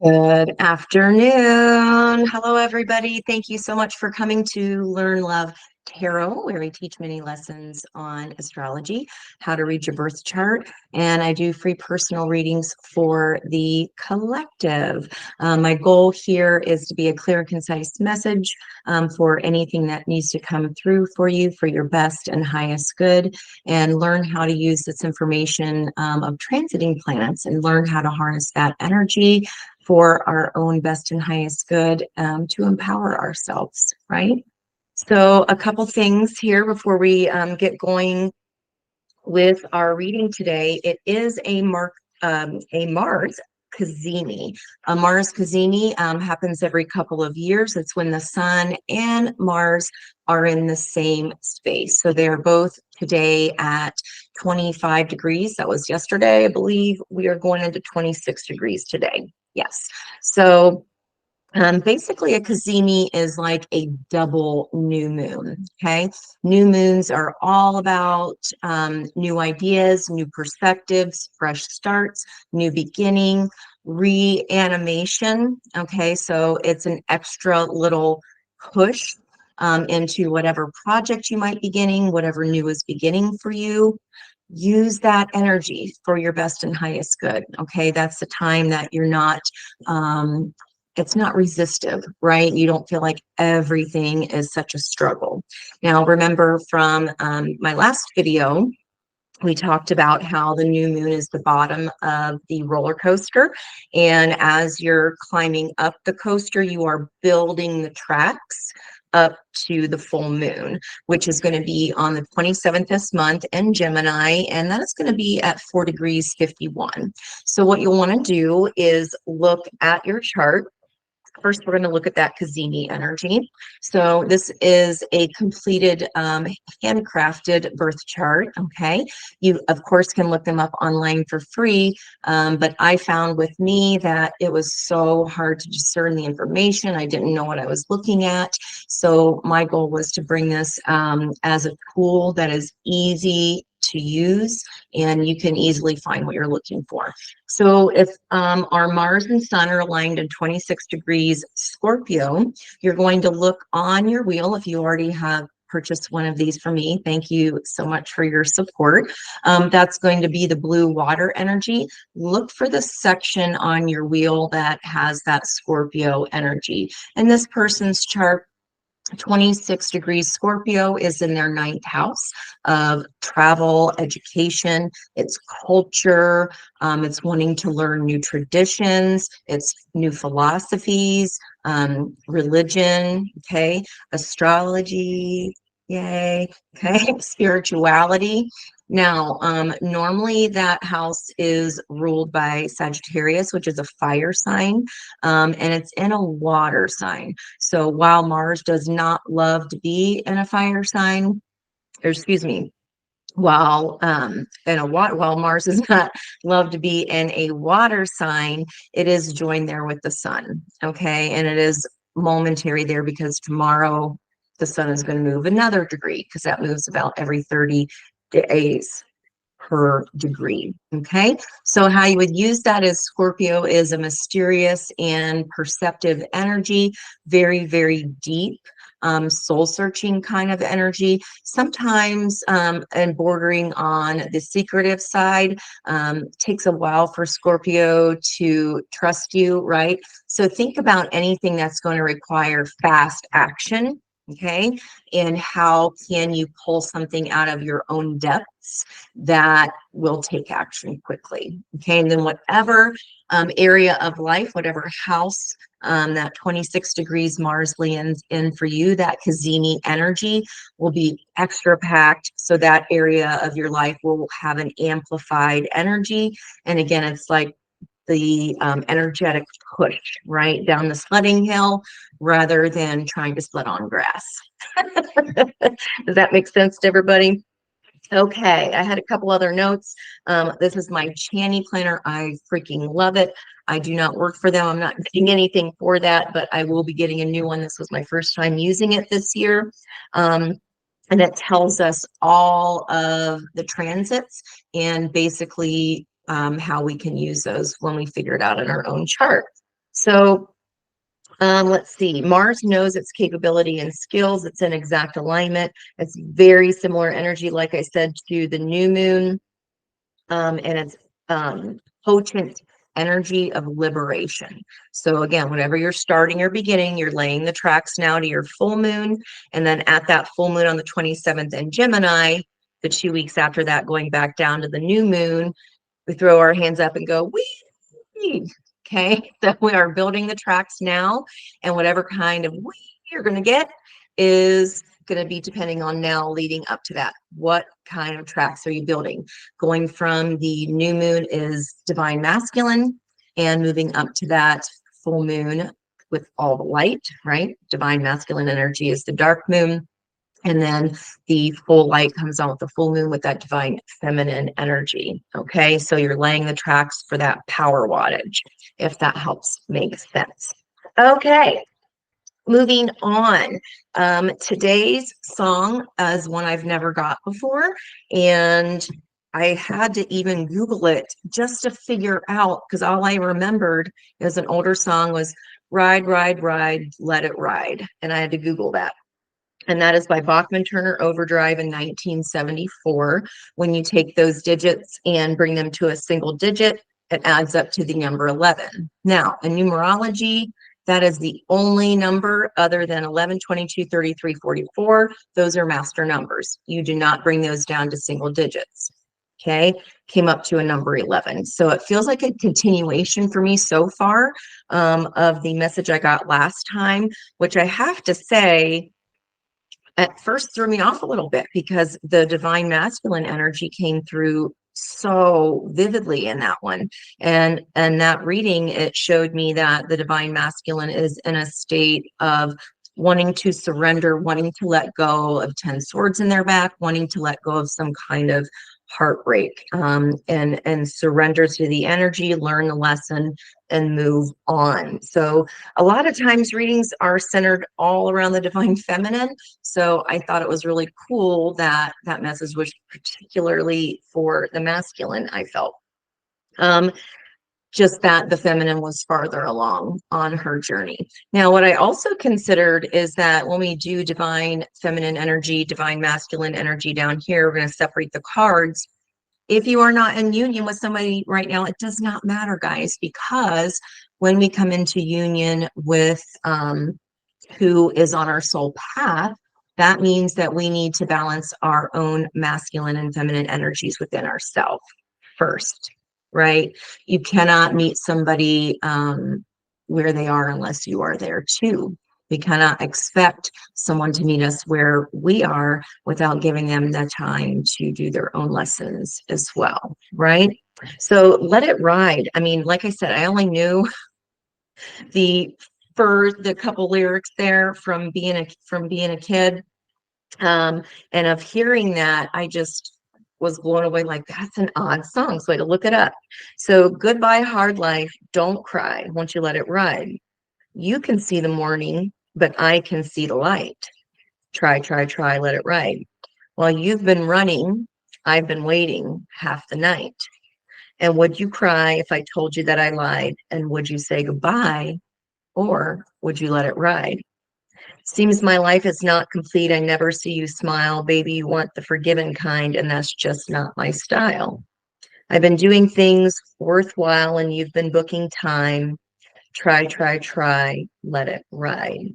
Good afternoon. Hello, everybody. Thank you so much for coming to Learn Love Tarot, where we teach many lessons on astrology, how to read your birth chart, and I do free personal readings for the collective. My goal here is to be a clear and concise message for anything that needs to come through for you for your best and highest good, and learn how to use this information of transiting planets and learn how to harness that energy for our own best and highest good, to empower ourselves, right? So a couple things here before we get going with our reading today. It is a Mars Cazimi. A Mars Cazimi happens every couple of years. It's when the Sun and Mars are in the same space. So they are both today at 25 degrees. That was yesterday, I believe. We are going into 26 degrees today. Yes. So basically, a Cazimi is like a double new moon. Okay. New moons are all about new ideas, new perspectives, fresh starts, new beginning, reanimation. Okay. So it's an extra little push into whatever project you might be beginning, whatever new is beginning for you. Use that energy for your best and highest good. Okay. That's the time that you're not. It's not resistive, right? You don't feel like everything is such a struggle. Now, remember from my last video, we talked about how the new moon is the bottom of the roller coaster. And as you're climbing up the coaster, you are building the tracks up to the full moon, which is going to be on the 27th this month in Gemini, and that is going to be at 4 degrees 51. So what you'll want to do is look at your chart. First, we're going to look at that Cazimi energy. So this is a completed handcrafted birth chart, okay? You, of course, can look them up online for free, but I found with me that it was so hard to discern the information. I didn't know what I was looking at. So my goal was to bring this as a tool that is easy to use, and you can easily find what you're looking for. So if our Mars and Sun are aligned in 26 degrees Scorpio, you're going to look on your wheel. If you already have purchased one of these from me, thank you so much for your support. That's going to be the blue water energy. Look for the section on your wheel that has that Scorpio energy. And this person's chart, 26 degrees Scorpio, is in their ninth house of travel, education, it's culture, it's wanting to learn new traditions, it's new philosophies, religion, okay, astrology, yay, okay, spirituality. Now, normally that house is ruled by Sagittarius, which is a fire sign, and it's in a water sign. So while Mars does not love to be in a fire sign, or excuse me, while while Mars does not love to be in a water sign, it is joined there with the sun. Okay, and it is momentary there because tomorrow the sun is going to move another degree because that moves about every 30 days per degree. Okay, so how you would use that is Scorpio is a mysterious and perceptive energy, very, very deep, soul searching kind of energy, sometimes and bordering on the secretive side. Takes a while for Scorpio to trust you, right? So think about anything that's going to require fast action. Okay, and how can you pull something out of your own depths that will take action quickly? Okay, and then whatever area of life, whatever house that 26 degrees Mars lands in for you, that Cazimi energy will be extra packed. So that area of your life will have an amplified energy. And again, it's like the energetic push right down the sledding hill rather than trying to sled on grass. Does that make sense to everybody? Okay, I had a couple other notes. This is my Chani planner. I freaking love it. I do not work for them. I'm not getting anything for that, but I will be getting a new one. This was my first time using it this year. And it tells us all of the transits and basically how we can use those when we figure it out in our own chart. So let's see. Mars knows its capability and skills. It's in exact alignment. It's very similar energy, like I said, to the new moon. And it's potent energy of liberation. So again, whenever you're starting or beginning, you're laying the tracks now to your full moon. And then at that full moon on the 27th in Gemini, the 2 weeks after that, going back down to the new moon, we throw our hands up and go, wee. Okay, so we are building the tracks now, and whatever kind of wee you're going to get is going to be depending on now leading up to that. What kind of tracks are you building? Going from the new moon is divine masculine, and moving up to that full moon with all the light, right? Divine masculine energy is the dark moon. And then the full light comes on with the full moon with that divine feminine energy. Okay, so you're laying the tracks for that power wattage, if that helps make sense. Okay, moving on. Today's song is one I've never got before, and I had to even Google it just to figure out, because all I remembered as an older song was Ride, Ride, Ride, Let It Ride. And I had to Google that. And that is by Bachman Turner Overdrive in 1974. When you take those digits and bring them to a single digit, it adds up to the number 11. Now, in numerology, that is the only number other than 11, 22, 33, 44. Those are master numbers. You do not bring those down to single digits. Okay, came up to a number 11. So it feels like a continuation for me so far of the message I got last time, which I have to say, at first threw me off a little bit because the divine masculine energy came through so vividly in that one. And that reading, it showed me that the divine masculine is in a state of wanting to surrender, wanting to let go of 10 swords in their back, wanting to let go of some kind of heartbreak, and surrender to the energy, learn the lesson, and move on. So a lot of times readings are centered all around the divine feminine. So I thought it was really cool that that message was particularly for the masculine, I felt. Just that the feminine was farther along on her journey. Now, what I also considered is that when we do divine feminine energy, divine masculine energy down here, we're going to separate the cards. If you are not in union with somebody right now, it does not matter, guys, because when we come into union with who is on our soul path, that means that we need to balance our own masculine and feminine energies within ourselves first, right? You cannot meet somebody where they are unless you are there too. We cannot expect someone to meet us where we are without giving them the time to do their own lessons as well, right? So let it ride. I mean, like I said, I only knew the the couple lyrics there from being a kid, and of hearing that, I just was blown away. Like, that's an odd song, so I had to look it up. So goodbye hard life, don't cry, won't you let it ride? You can see the morning, but I can see the light. Try, try, try, let it ride. While you've been running, I've been waiting half the night. And would you cry if I told you that I lied? And would you say goodbye? Or would you let it ride? Seems my life is not complete. I never see you smile. Baby, you want the forgiven kind, and that's just not my style. I've been doing things worthwhile, and you've been booking time. Try, try, try, let it ride.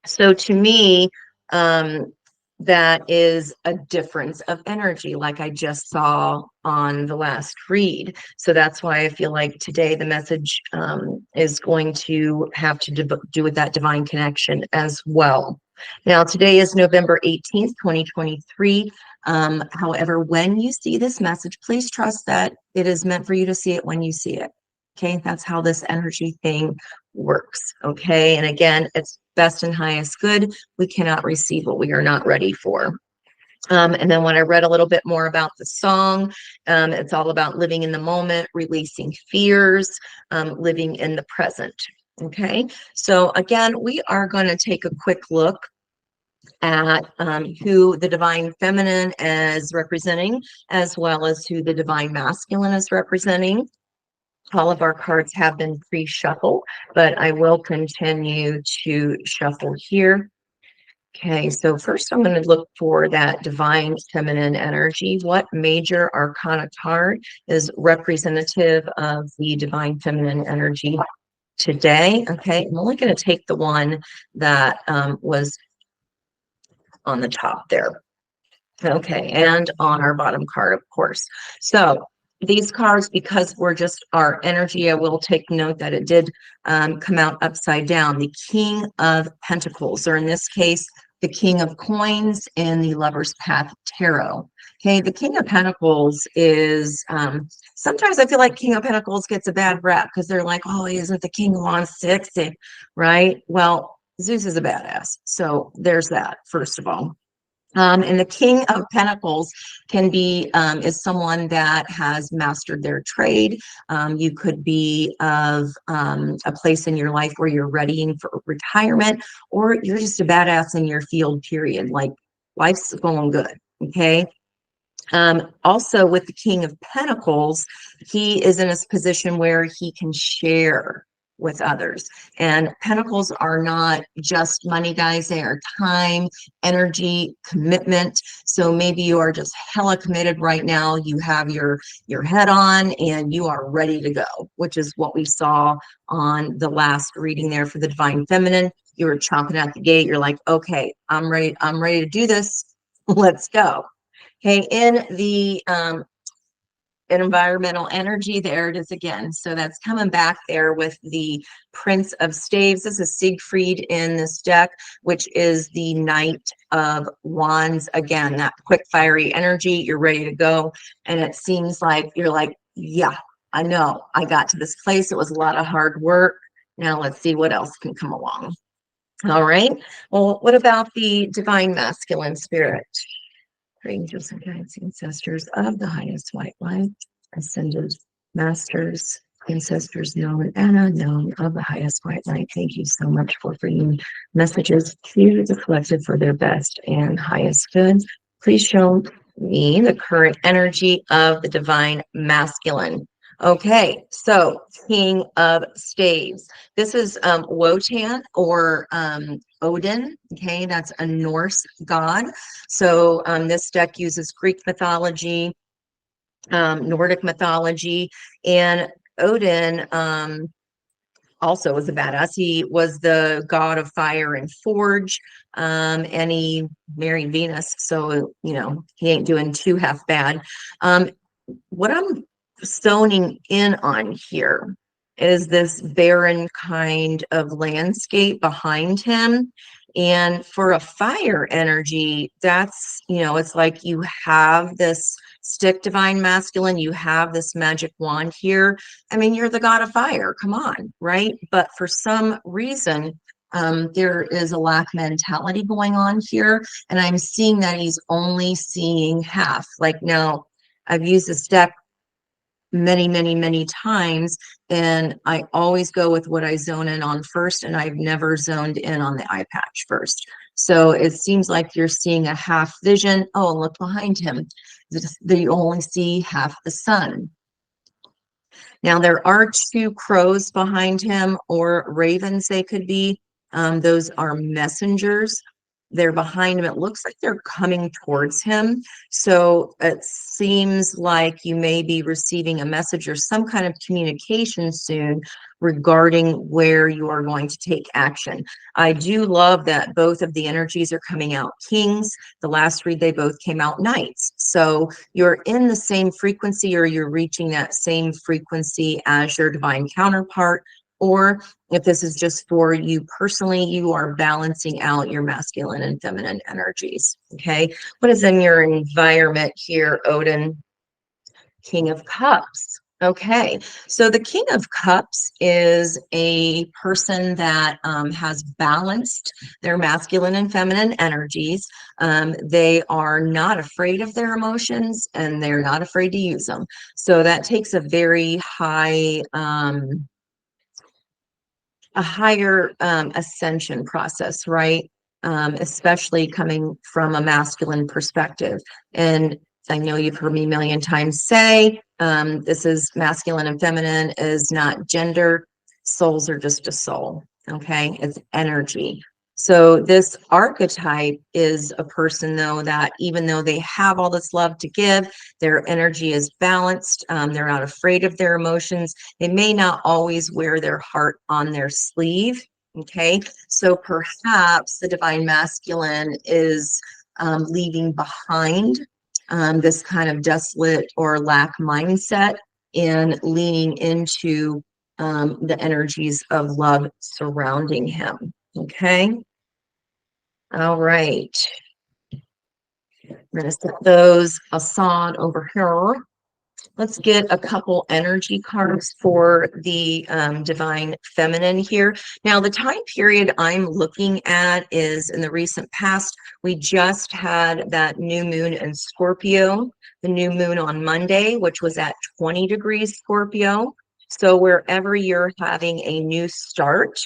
So to me, um, that is a difference of energy, like I just saw on the last read. So that's why I feel like today the message is going to have to do with that divine connection as well. Now, today is November 18th, 2023. However, when you see this message, please trust that it is meant for you to see it when you see it. Okay, that's how this energy thing works. Okay, and again, it's best and highest good. We cannot receive what we are not ready for. And then when I read a little bit more about the song, it's all about living in the moment, releasing fears, living in the present. Okay, so again, we are going to take a quick look at who the divine feminine is representing, as well as who the divine masculine is representing. All of our cards have been pre-shuffled, but I will continue to shuffle here. Okay, so first I'm going to look for that divine feminine energy. What major arcana card is representative of the divine feminine energy today? Okay, I'm only going to take the one that was on the top there. Okay, and on our bottom card, of course. So these cards, because we're just our energy, I will take note that it did come out upside down. The King of Pentacles, or in this case, the King of Coins and the Lover's Path Tarot. Okay, the King of Pentacles is, sometimes I feel like King of Pentacles gets a bad rep because they're like, oh, he isn't the King of Wands 60, right? Well, Zeus is a badass. So there's that, first of all. And the King of Pentacles can be is someone that has mastered their trade. You could be of a place in your life where you're readying for retirement, or you're just a badass in your field, period. Like life's going good. Okay. Also, with the King of Pentacles, he is in a position where he can share with others. And pentacles are not just money, guys. They are time, energy, commitment. So maybe you are just hella committed right now. You have your head on and you are ready to go, which is what we saw on the last reading there for the Divine Feminine. You were chomping at the gate. You're like, okay, I'm ready. I'm ready to do this. Let's go. Okay, in the environmental energy, there it is again. So that's coming back there with the Prince of Staves. This is Siegfried in this deck, which is the Knight of Wands. Again, that quick, fiery energy. You're ready to go. And it seems like you're like, yeah, I know. I got to this place. It was a lot of hard work. Now let's see what else can come along. All right. Well, what about the divine masculine spirit? Angels and guides, ancestors of the highest white light, ascended masters, ancestors known and unknown of the highest white light. Thank you so much for bringing messages to the collective for their best and highest good. Please show me the current energy of the divine masculine. Okay, so King of Staves. This is Wotan or Odin. Okay, that's a Norse god. So this deck uses Greek mythology, Nordic mythology, and Odin also was a badass. He was the god of fire and forge, and he married Venus. So, you know, he ain't doing too half bad. What I'm zoning in on here is this barren kind of landscape behind him. And for a fire energy, that's, you know, it's like you have this stick divine masculine, you have this magic wand here. I mean, you're the god of fire, come on, right? But for some reason, there is a lack mentality going on here. And I'm seeing that he's only seeing half. Like now, I've used this deck many, many, many times, and I always go with what I zone in on first, and I've never zoned in on the eye patch first. So it seems like you're seeing a half vision. Oh, and look behind him. You only see half the sun. Now, there are two crows behind him, or ravens they could be. Those are messengers. They're behind him. It looks like they're coming towards him. So it seems like you may be receiving a message or some kind of communication soon regarding where you are going to take action. I do love that both of the energies are coming out kings. The last read, they both came out knights. So you're in the same frequency, or you're reaching that same frequency as your divine counterpart. Or if this is just for you personally, you are balancing out your masculine and feminine energies. Okay. What is in your environment here, Odin? King of Cups. Okay, so the King of Cups is a person that has balanced their masculine and feminine energies. They are not afraid of their emotions, and they're not afraid to use them. So that takes a very high, a higher ascension process, right? Especially coming from a masculine perspective. And I know you've heard me a million times say, this is masculine and feminine is not gender. Souls are just a soul. Okay. It's energy. So this archetype is a person, though, that even though they have all this love to give, their energy is balanced. They're not afraid of their emotions. They may not always wear their heart on their sleeve. Okay. So perhaps the divine masculine is leaving behind this kind of desolate or lack mindset and leaning into the energies of love surrounding him. Okay. All right. I'm going to set those aside over here. Let's get a couple energy cards for the divine feminine here. Now, the time period I'm looking at is in the recent past. We just had that new moon in Scorpio, the new moon on Monday, which was at 20 degrees Scorpio. So wherever you're having a new start,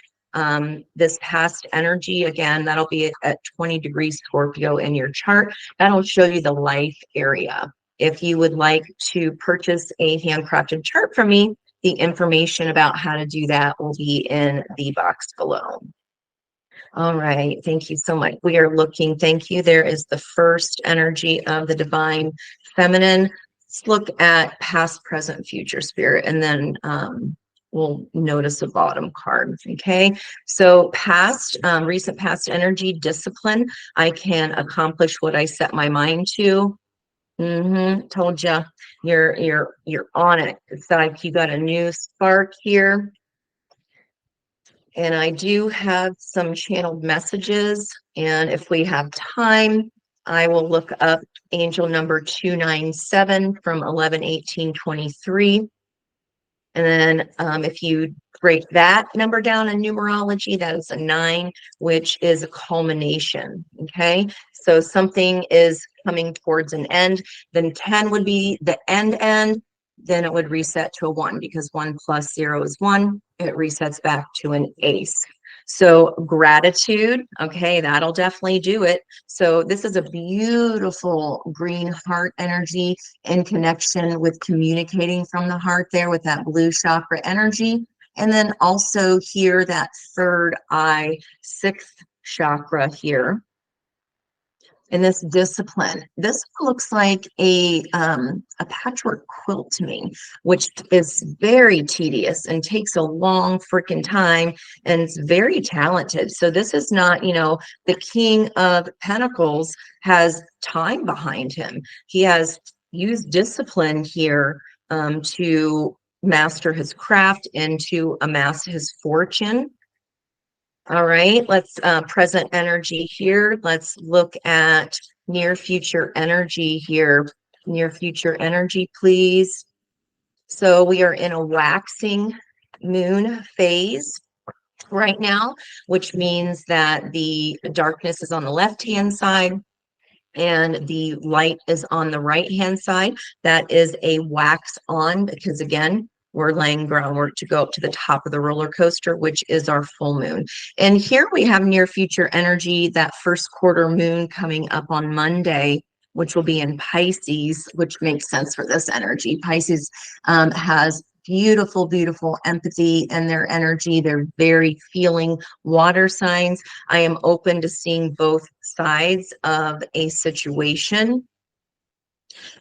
this past energy, again, that'll be at 20 degrees Scorpio in your chart. That'll show you the life area. If you would like to purchase a handcrafted chart from me, the information about how to do that will be in the box below. All right, thank you so much. We are looking, thank you. There is the first energy of the divine feminine. Let's look at past, present, future spirit, and then we'll notice a bottom card. Okay, so past, recent past energy, discipline. I can accomplish what I set my mind to. Told you, you're on it. It's like you got a new spark here. And I do have some channeled messages. And if we have time, I will look up angel number 297 from 11/18/23. And then if you break that number down in numerology, that is a 9, which is a culmination. Okay. So something is coming towards an end. Then 10 would be the end. Then it would reset to a 1 because 1 plus 0 is 1. It resets back to an ace. So gratitude, okay, that'll definitely do it. So this is a beautiful green heart energy in connection with communicating from the heart there with that blue chakra energy. And then also here, that third eye, sixth chakra here. And this discipline, this looks like a patchwork quilt to me, which is very tedious and takes a long freaking time, and it's very talented. So this is not, the King of Pentacles has time behind him. He has used discipline here to master his craft and to amass his fortune. All right, let's present energy here. Let's look at near future energy here. Near future energy, please. So we are in a waxing moon phase right now, which means that the darkness is on the left-hand side and the light is on the right-hand side. That is a wax on because, again, we're laying groundwork to go up to the top of the roller coaster, which is our full moon. And here we have near future energy, that first quarter moon coming up on Monday, which will be in Pisces, which makes sense for this energy. Pisces has beautiful, beautiful empathy in their energy. They're very feeling water signs. I am open to seeing both sides of a situation.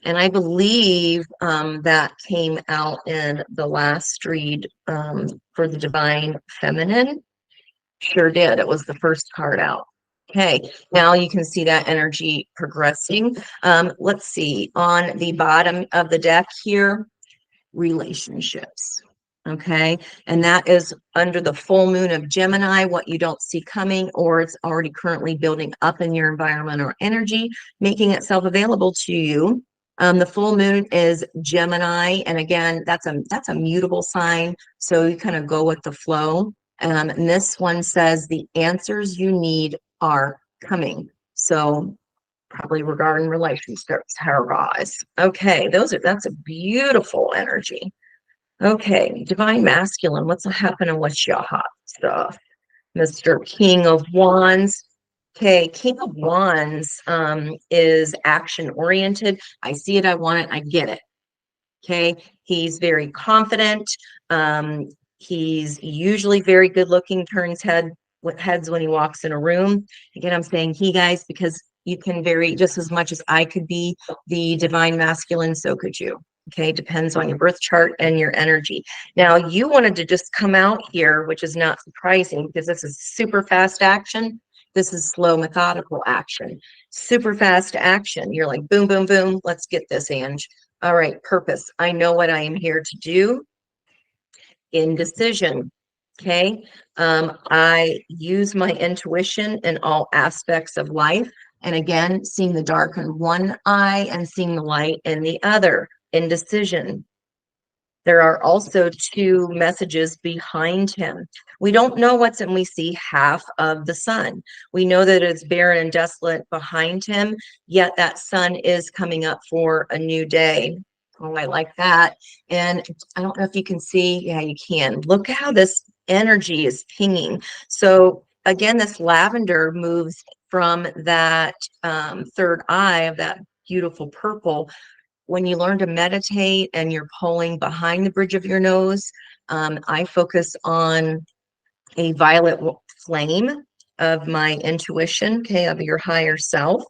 And I believe that came out in the last read for the divine feminine. Sure did. It was the first card out. Okay, now you can see that energy progressing. Let's see, on the bottom of the deck here, relationships. Okay, and that is under the full moon of Gemini, what you don't see coming, or it's already currently building up in your environment or energy, making itself available to you. The full moon is Gemini, and again, that's a mutable sign, so you kind of go with the flow. And this one says the answers you need are coming. So probably regarding relationships, guys. Okay, that's a beautiful energy. Okay, divine masculine, what's happening with your hot stuff? Mr. King of Wands. Okay, King of Wands is action oriented. I see it, I want it, I get it. Okay, he's very confident. Um, he's usually very good looking, turns heads when he walks in a room. Again, I'm saying he, guys, because you can vary just as much as I could be the divine masculine, so could you. Okay, depends on your birth chart and your energy. Now, you wanted to just come out here, which is not surprising because this is super fast action. This is slow, methodical action. Super fast action. You're like, boom, boom, boom. Let's get this, Ange. All right, purpose. I know what I am here to do. Indecision. Okay. I use my intuition in all aspects of life. And again, seeing the dark in one eye and seeing the light in the other. Indecision. There are also two messages behind him. We don't know what's in, we see half of the sun. We know that it's barren and desolate behind him, yet that sun is coming up for a new day. Oh, I like that. And I don't know if you can see. Yeah, you can. Look how this energy is pinging. So again, this lavender moves from that third eye of that beautiful purple. When you learn to meditate and you're pulling behind the bridge of your nose, I focus on a violet flame of my intuition, okay, of your higher self.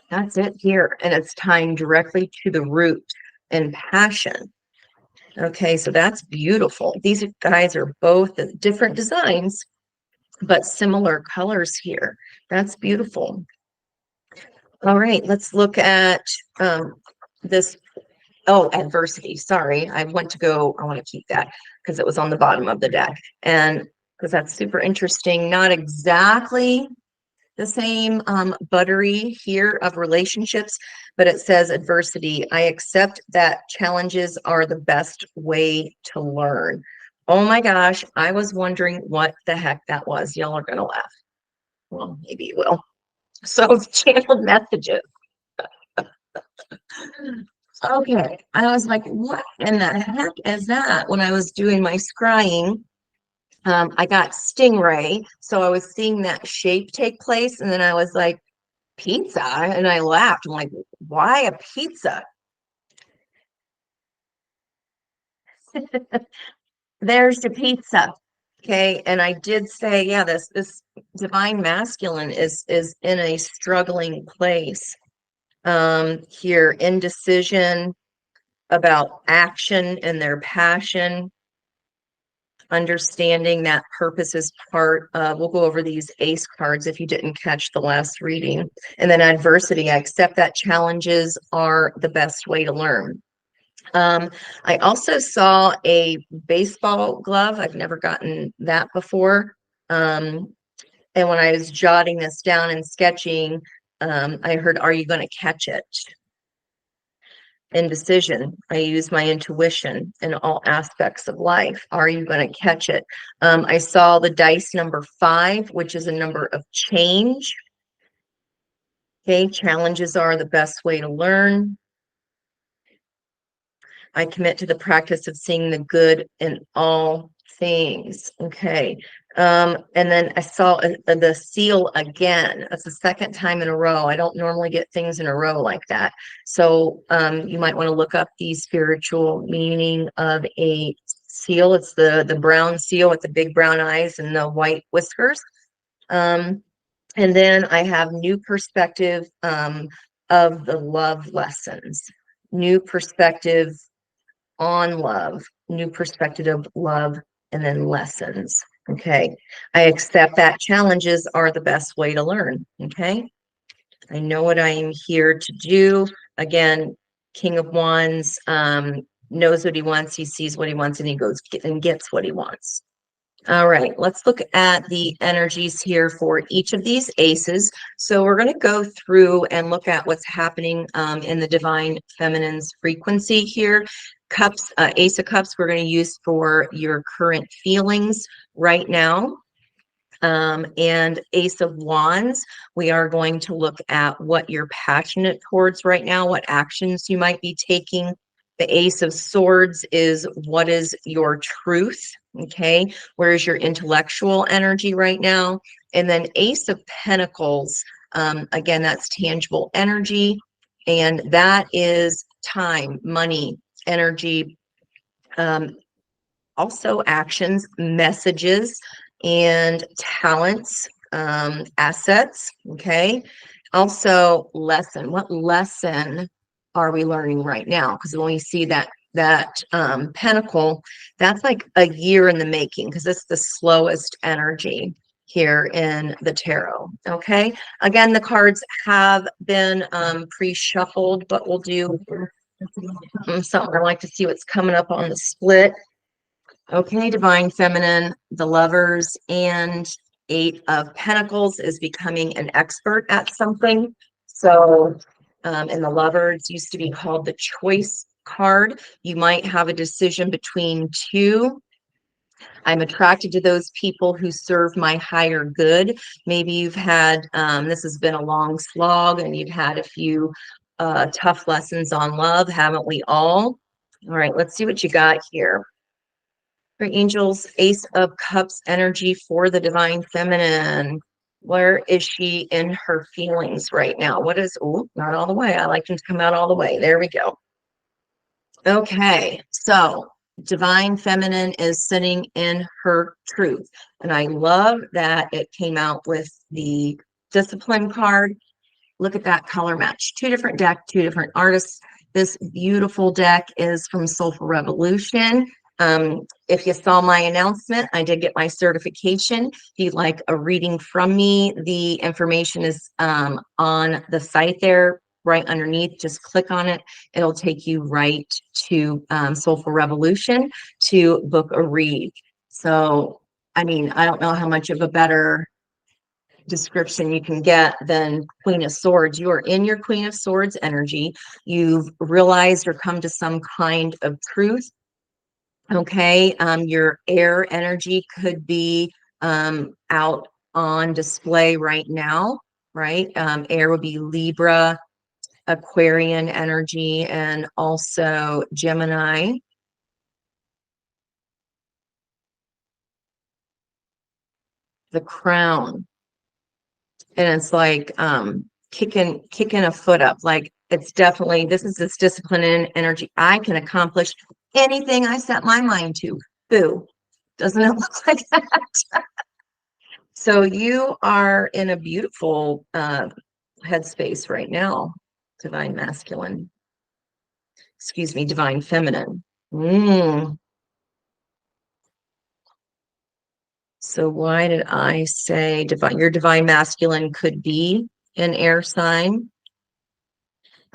That's it here. And it's tying directly to the root and passion. Okay, so that's beautiful. These guys are both different designs, but similar colors here. That's beautiful. All right, let's look at this. Oh, adversity. Sorry, I want to keep that because it was on the bottom of the deck. And because that's super interesting. Not exactly the same buttery here of relationships, but it says adversity. I accept that challenges are the best way to learn. Oh my gosh, I was wondering what the heck that was. Y'all are gonna laugh. Well, maybe you will. So channeled messages. Okay, I was like, what in the heck is that? When I was doing my scrying, I got stingray, so I was seeing that shape take place, and then I was like, pizza, and I laughed. I'm like, why a pizza? There's the pizza. Okay, and I did say, yeah, this divine masculine is in a struggling place. Here, indecision about action and their passion, understanding that purpose is part of, we'll go over these ace cards if you didn't catch the last reading. And then adversity, I accept that challenges are the best way to learn. I also saw a baseball glove. I've never gotten that before. And when I was jotting this down and sketching, I heard, are you going to catch it? Indecision. I use my intuition in all aspects of life. Are you going to catch it? I saw the dice number 5, which is a number of change. Okay, challenges are the best way to learn. I commit to the practice of seeing the good in all things. Okay. And then I saw the seal again. That's the second time in a row. I don't normally get things in a row like that. So you might want to look up the spiritual meaning of a seal. It's the brown seal with the big brown eyes and the white whiskers. And then I have new perspective of the love lessons. New perspective on love, new perspective of love, and then lessons. Okay. I accept that challenges are the best way to learn. Okay. I know what I am here to do. Again, King of Wands knows what he wants, he sees what he wants, and he goes and gets what he wants. All right, let's look at the energies here for each of these aces. So we're going to go through and look at what's happening in the divine feminine's frequency here. Cups, Ace of Cups, we're going to use for your current feelings right now. And Ace of Wands, we are going to look at what you're passionate towards right now, what actions you might be taking The Ace of Swords is what is your truth? Okay, where is your intellectual energy right now? And then Ace of Pentacles, again, that's tangible energy, and that is time, money, energy, also actions, messages, and talents, assets. Okay. Also, lesson. What lesson are we learning right now? Because when we see that pentacle, that's like a year in the making, because it's the slowest energy here in the tarot. Okay. Again, the cards have been pre-shuffled, but we'll do something. I like to see what's coming up on the split. Okay, Divine Feminine, the Lovers, and Eight of Pentacles is becoming an expert at something. So, and the Lovers used to be called the Choice card. You might have a decision between two. I'm attracted to those people who serve my higher good. Maybe you've had, this has been a long slog, and you've had a few tough lessons on love, haven't we all? All right, let's see what you got here. For angels, Ace of Cups energy for the Divine Feminine. Where is she in her feelings right now? What is, oh, not all the way. I like them to come out all the way. There we go. Okay, so Divine Feminine is sitting in her truth. And I love that it came out with the Discipline card. Look at that color match. Two different deck, two different artists. This beautiful deck is from Soulful Revolution. If you saw my announcement, I did get my certification. If you'd like a reading from me, the information is on the site there, right underneath. Just click on it. It'll take you right to Soulful Revolution to book a read. So, I mean, I don't know how much of a better description you can get than Queen of Swords. You are in your Queen of Swords energy. You've realized or come to some kind of truth. Okay, your air energy could be out on display right now, right? Air would be Libra, Aquarian energy, and also Gemini. The Crown. And it's like kicking a foot up. Like, it's definitely, this is this discipline and energy. I can accomplish anything I set my mind to. Boo. Doesn't it look like that? So you are in a beautiful headspace right now, Divine Masculine. Excuse me, Divine Feminine. So why did I say your Divine Masculine could be an air sign?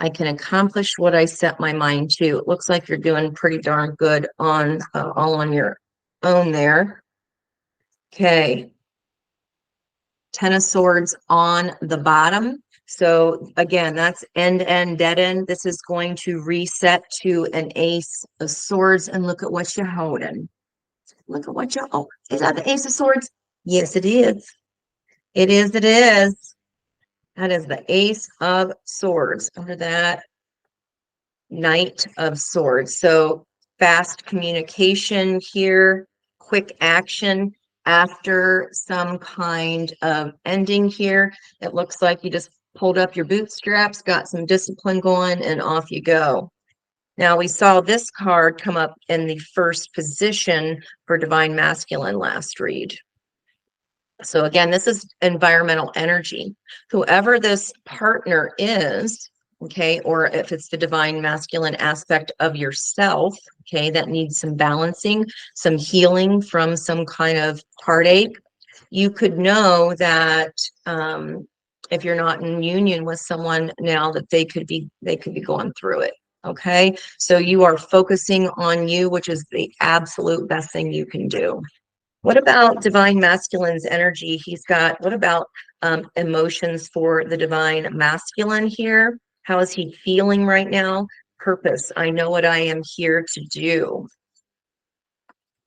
I can accomplish what I set my mind to. It looks like you're doing pretty darn good on all on your own there. Okay. Ten of Swords on the bottom. So again, that's end, dead end. This is going to reset to an Ace of Swords. And look at what you're holding. Look at what you're, oh, is that the Ace of Swords? Yes, it is. It is, it is. That is the Ace of Swords. Under that, Knight of Swords. So fast communication here, quick action after some kind of ending here. It looks like you just pulled up your bootstraps, got some discipline going, and off you go. Now, we saw this card come up in the first position for Divine Masculine last read. So again, this is environmental energy. Whoever this partner is, okay, or if it's the Divine Masculine aspect of yourself, okay, that needs some balancing, some healing from some kind of heartache, you could know that if you're not in union with someone now, that they could be going through it. Okay, so you are focusing on you, which is the absolute best thing you can do. What about Divine Masculine's energy? He's got, what about emotions for the Divine Masculine here? How is he feeling right now? Purpose. I know what I am here to do.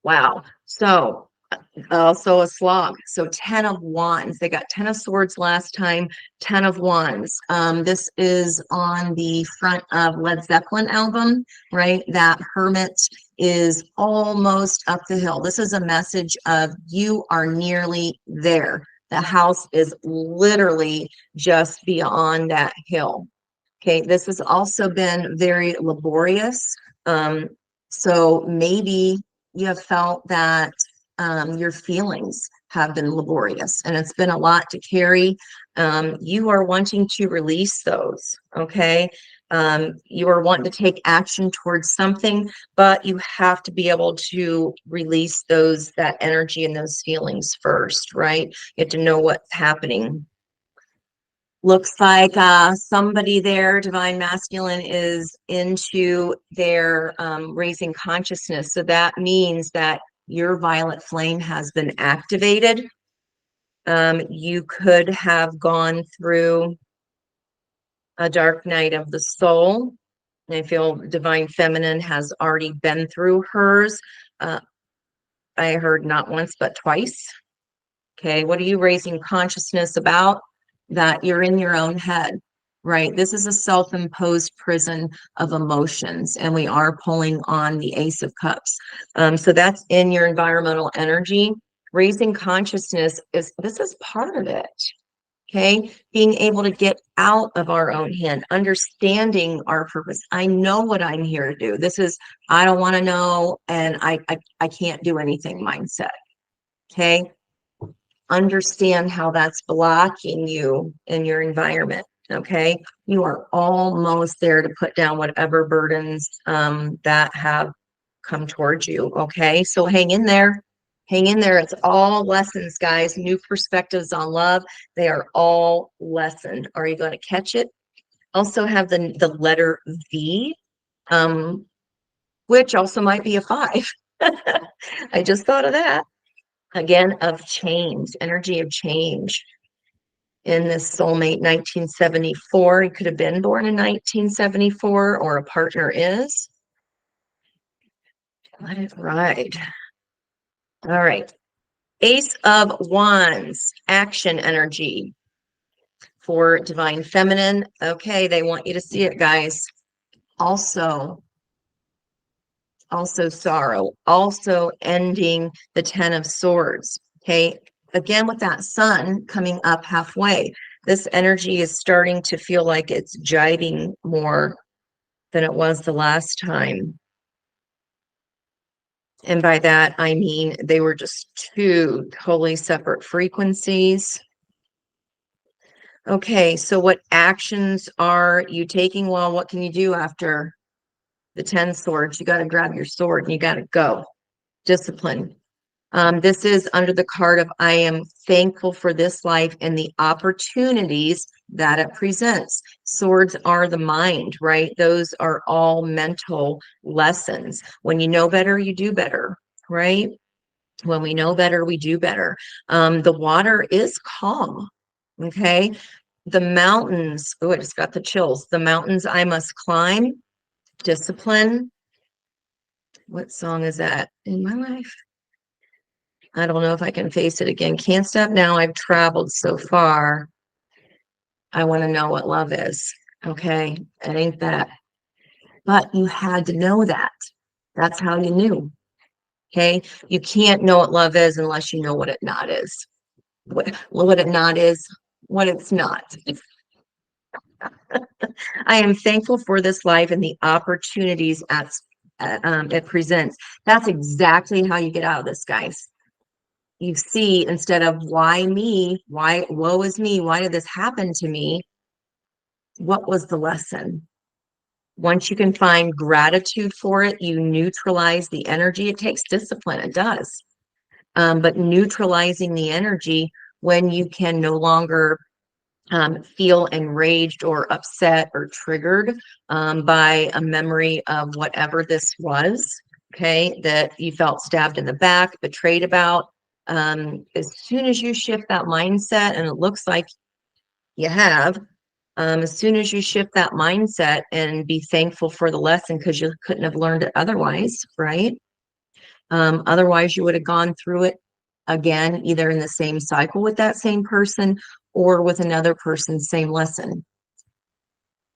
Wow. So Also a slog. So 10 of wands. They got 10 of swords last time, 10 of wands. This is on the front of Led Zeppelin album, right? That hermit is almost up the hill. This is a message of you are nearly there. The house is literally just beyond that hill. Okay, this has also been very laborious. Um, so maybe you have felt that your feelings have been laborious and it's been a lot to carry. You are wanting to release those, okay? You are wanting to take action towards something, but you have to be able to release that energy and those feelings first, right? You have to know what's happening. Looks like somebody there, divine masculine, is into their raising consciousness. So that means that your violet flame has been activated. You could have gone through a dark night of the soul. I feel divine feminine has already been through hers. I heard not once, but twice. Okay, what are you raising consciousness about? That you're in your own head, right? This is a self-imposed prison of emotions, and we are pulling on the Ace of Cups. So that's in your environmental energy. Raising consciousness this is part of it. Okay, being able to get out of our own hand, understanding our purpose. I know what I'm here to do. This is I don't want to know, and I can't do anything mindset. Okay, understand how that's blocking you in your environment. Okay, you are almost there to put down whatever burdens that have come towards you. Okay, so hang in there. Hang in there. It's all lessons, guys. New perspectives on love. They are all lesson. Are you going to catch it? Also have the letter V, which also might be a 5. I just thought of that. Again, of change, energy of change. In this soulmate 1974, he could have been born in 1974, or a partner is. Let it ride. All right. Ace of Wands, action energy for divine feminine. Okay, they want you to see it, guys. Also sorrow, also ending the 10 of swords. Okay, again with that sun coming up halfway, this energy is starting to feel like it's jiving more than it was the last time. And by that I mean they were just two totally separate frequencies. Okay, so what actions are you taking? Well, what can you do after the 10 swords? You got to grab your sword and you got to go. Discipline. This is under the card of I am thankful for this life and the opportunities that it presents. Swords are the mind, right? Those are all mental lessons. When you know better, you do better, right? When we know better, we do better. The water is calm, okay? The mountains, oh, I just got the chills. The mountains I must climb, discipline. What song is that in my life? I don't know if I can face it again. Can't stop now. I've traveled so far. I want to know what love is. Okay. It ain't that. But you had to know that. That's how you knew. Okay. You can't know what love is unless you know what it not is. What it not is, what it's not. I am thankful for this life and the opportunities it presents. That's exactly how you get out of this, guys. You see, instead of why me, why woe is me, why did this happen to me? What was the lesson? Once you can find gratitude for it, you neutralize the energy. It takes discipline, it does. But neutralizing the energy when you can no longer feel enraged or upset or triggered by a memory of whatever this was, okay, that you felt stabbed in the back, betrayed about. As soon as you shift that mindset, and it looks like you have, as soon as you shift that mindset and be thankful for the lesson, because you couldn't have learned it otherwise, right? Otherwise, you would have gone through it again, either in the same cycle with that same person or with another person, same lesson.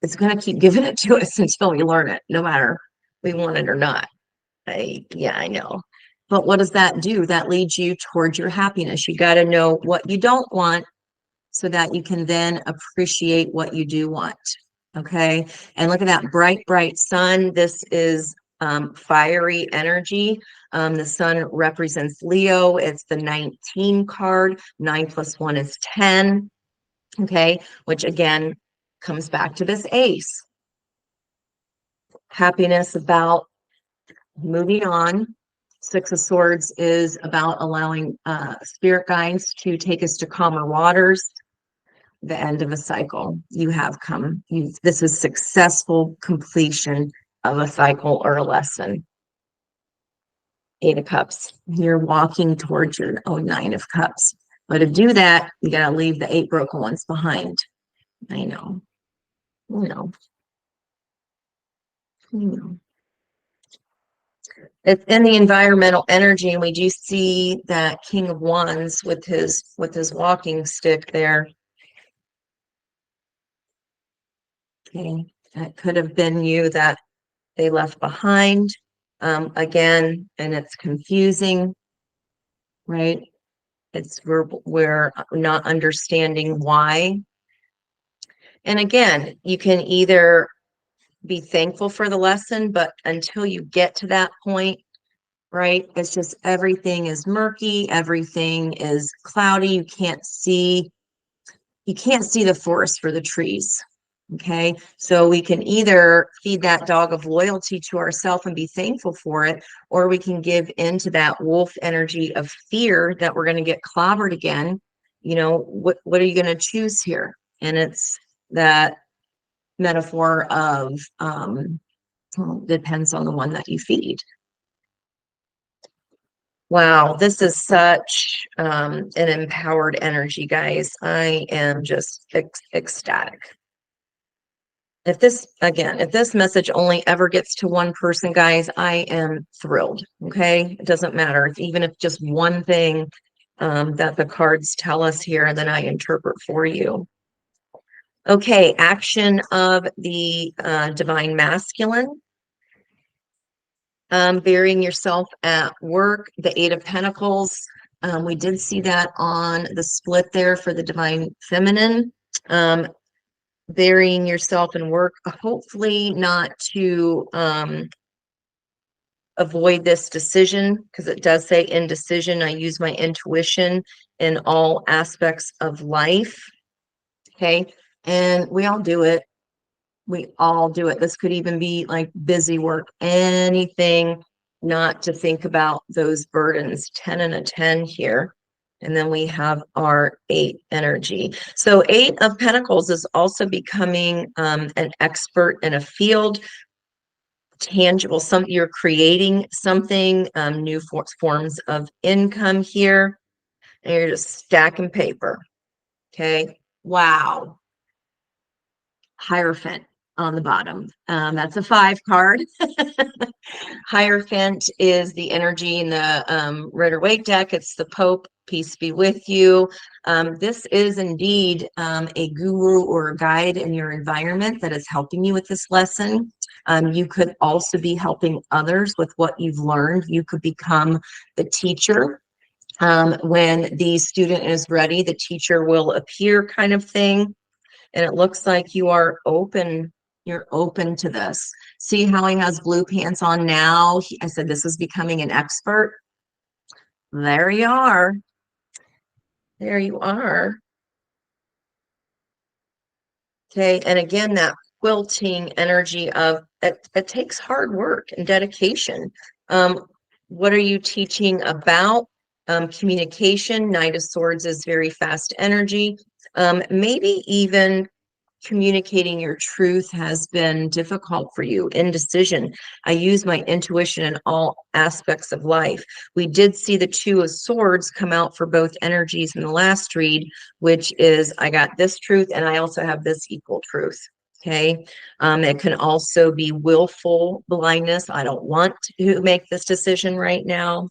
It's going to keep giving it to us until we learn it, no matter we want it or not. Yeah, I know. But what does that do? That leads you towards your happiness. You got to know what you don't want so that you can then appreciate what you do want. Okay. And look at that bright, bright sun. This is fiery energy. The sun represents Leo. It's the 19 card. 9 plus 1 is 10. Okay. Which again comes back to this ace. Happiness about moving on. 6 of Swords is about allowing spirit guides to take us to calmer waters. The end of a cycle. You have come. This is successful completion of a cycle or a lesson. 8 of Cups. You're walking towards your 9 of Cups. But to do that, you got to leave the 8 broken ones behind. I know. It's in the environmental energy, and we do see that King of Wands with his walking stick there. Okay, that could have been you that they left behind. Again, and it's confusing, right? It's we're not understanding why. And again, you can either be thankful for the lesson, but until you get to that point, right? It's just everything is murky, everything is cloudy. You can't see the forest for the trees. Okay, so we can either feed that dog of loyalty to ourselves and be thankful for it, or we can give into that wolf energy of fear that we're going to get clobbered again. What are you going to choose here? And it's that metaphor of depends on the one that you feed. Wow, this is such an empowered energy, guys. I am just ecstatic. If this message only ever gets to one person, guys, I am thrilled. Okay. It doesn't matter. Even if just one thing that the cards tell us here, and then I interpret for you. Okay. Action of the divine masculine. Burying yourself at work, the 8 of Pentacles. We did see that on the split there for the divine feminine. Burying yourself in work, hopefully not to avoid this decision, because it does say indecision. I use my intuition in all aspects of life. Okay. And we all do it. This could even be like busy work, anything not to think about those burdens. 10 and a 10 here. And then we have our 8 energy. So 8 of Pentacles is also becoming an expert in a field, tangible. You're creating something, new forms of income here. And you're just stacking paper. Okay. Wow. Hierophant on the bottom. That's a 5 card. Hierophant is the energy in the Rider-Waite deck. It's the Pope. Peace be with you. This is indeed a guru or a guide in your environment that is helping you with this lesson. You could also be helping others with what you've learned. You could become the teacher. When the student is ready, the teacher will appear, kind of thing. And it looks like you are open. You're open to this. See how he has blue pants on now? I said this is becoming an expert. There you are. There you are. Okay. And again, that quilting energy of it takes hard work and dedication. What are you teaching about? Communication. Knight of Swords is very fast energy. Maybe even communicating your truth has been difficult for you. Indecision. I use my intuition in all aspects of life. We did see the 2 of Swords come out for both energies in the last read, which is I got this truth and I also have this equal truth. Okay. It can also be willful blindness. I don't want to make this decision right now.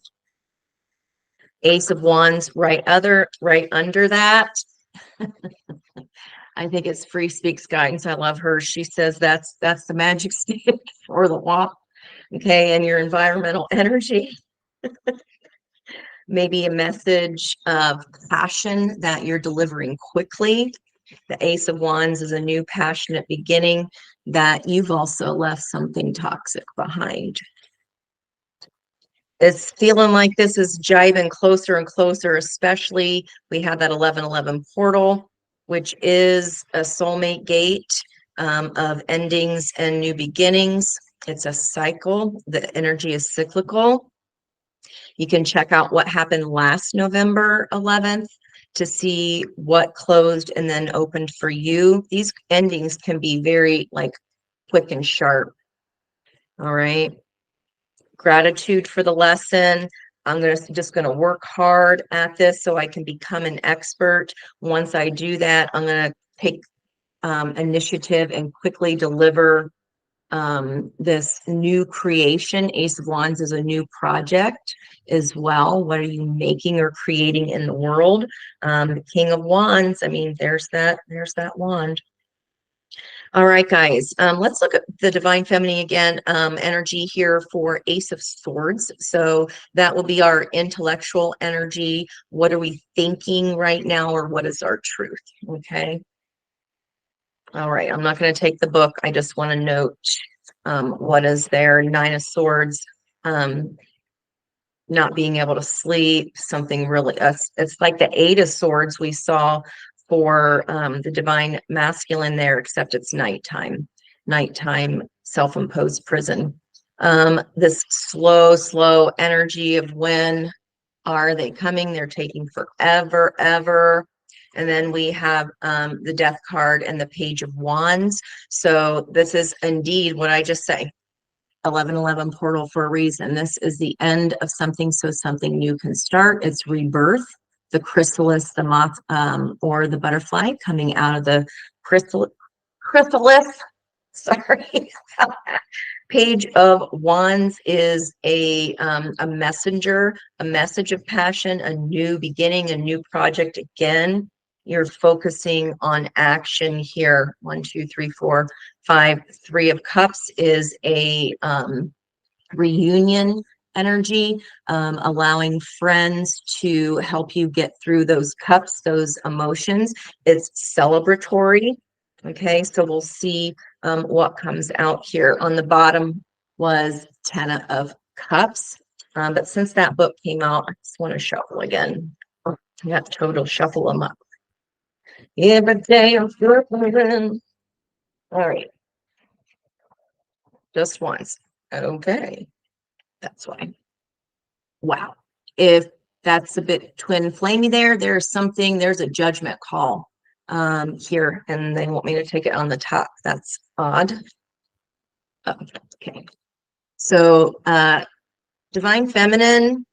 Ace of Wands right under that. I think it's Free Speaks Guidance. I love her. She says that's the magic stick or the walk. Okay, and your environmental energy. Maybe a message of passion that you're delivering quickly. The Ace of Wands is a new passionate beginning that you've also left something toxic behind. It's feeling like this is jiving closer and closer, especially we have that 1111 portal, which is a soulmate gate of endings and new beginnings. It's a cycle. The energy is cyclical. You can check out what happened last November 11th to see what closed and then opened for you. These endings can be very like quick and sharp. All right. Gratitude for the lesson. I'm just going to work hard at this so I can become an expert. Once I do that, I'm going to take initiative and quickly deliver this new creation. Ace of Wands is a new project as well. What are you making or creating in the world? The King of Wands, I mean, there's that wand. All right, guys, let's look at the Divine Feminine again, energy here for Ace of Swords. So that will be our intellectual energy. What are we thinking right now, or what is our truth? Okay. All right, I'm not going to take the book. I just want to note what is there. Nine of Swords, not being able to sleep, something really, it's like the Eight of Swords we saw for the Divine Masculine there, except it's nighttime self-imposed prison. This slow energy of when are they coming? They're taking forever, ever. And then we have the Death card and the Page of Wands. So this is indeed what I just say. 1111 portal for a reason. This is the end of something, so something new can start. It's rebirth. The chrysalis, the moth, or the butterfly coming out of the chrysalis. Sorry. Page of Wands is a messenger, a message of passion, a new beginning, a new project. Again, you're focusing on action here. 1, 2, 3, 4, 5. Three of Cups is a reunion energy, allowing friends to help you get through those cups, those emotions. It's celebratory. Okay, so we'll see what comes out here. On the bottom was 10 of Cups. But since that book came out, I just want to shuffle again. I got total shuffle them up. Every day I'm shuffling. All right. Just once. Okay. That's why. Wow. If that's a bit twin flamey there's a judgment call here, and they want me to take it on the top. That's odd. Oh, okay. So Divine Feminine,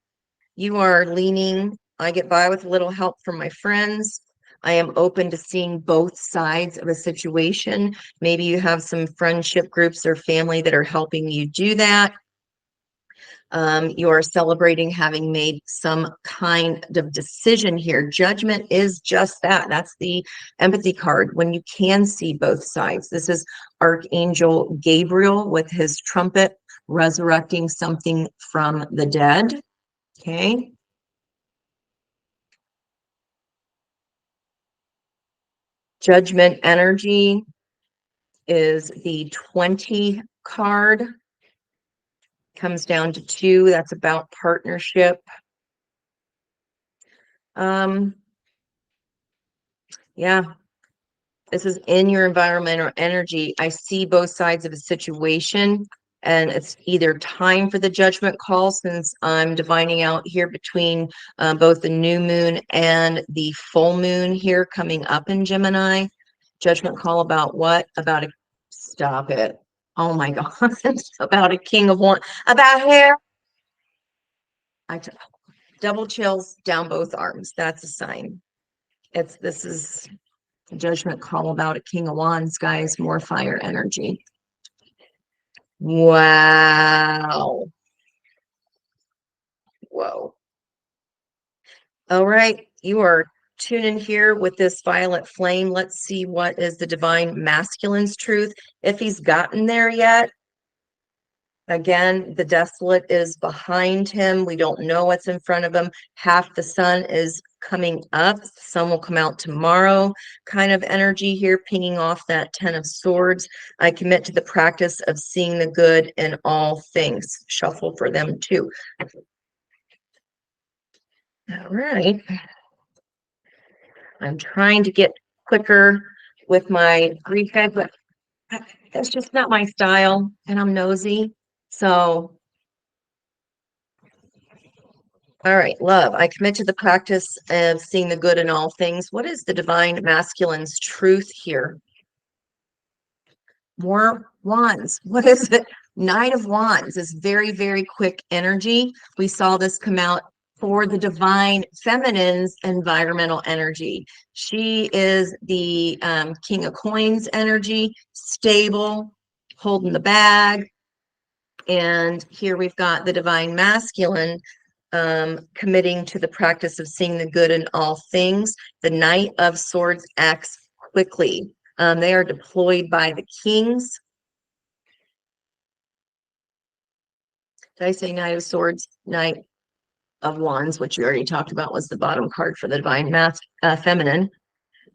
you are leaning. I get by with a little help from my friends. I am open to seeing both sides of a situation. Maybe you have some friendship groups or family that are helping you do that. You are celebrating having made some kind of decision here. Judgment is just that. That's the empathy card when you can see both sides. This is Archangel Gabriel with his trumpet resurrecting something from the dead. Okay. Judgment energy is the 20 card. Comes down to 2. That's about partnership. Yeah, this is in your environmental energy. I see both sides of a situation, and it's either time for the judgment call, since I'm divining out here between both the new moon and the full moon here coming up in Gemini. Judgment call about what? About a, stop it. Oh my God. About a King of Wands, about hair. Double chills down both arms. That's a sign. This is a judgment call about a King of Wands, guys. More fire energy. Wow. Whoa. All right, you are tuning here with this violet flame. Let's see what is the divine masculine's truth. If he's gotten there yet, again, the desolate is behind him. We don't know what's in front of him. Half the sun is coming up. The sun will come out tomorrow kind of energy here, pinging off that 10 of swords. I commit to the practice of seeing the good in all things. Shuffle for them too. All right. I'm trying to get quicker with my Greek guide, but that's just not my style, and I'm nosy. So, all right, love. I commit to the practice of seeing the good in all things. What is the divine masculine's truth here? More wands. What is it? Knight of Wands is very, very quick energy. We saw this come out for the divine feminine's environmental energy. She is the King of Coins energy, stable, holding the bag. And here we've got the divine masculine committing to the practice of seeing the good in all things. The Knight of Swords acts quickly. They are deployed by the kings. Did I say Knight of Swords? Knight of Wands, which we already talked about, was the bottom card for the divine feminine.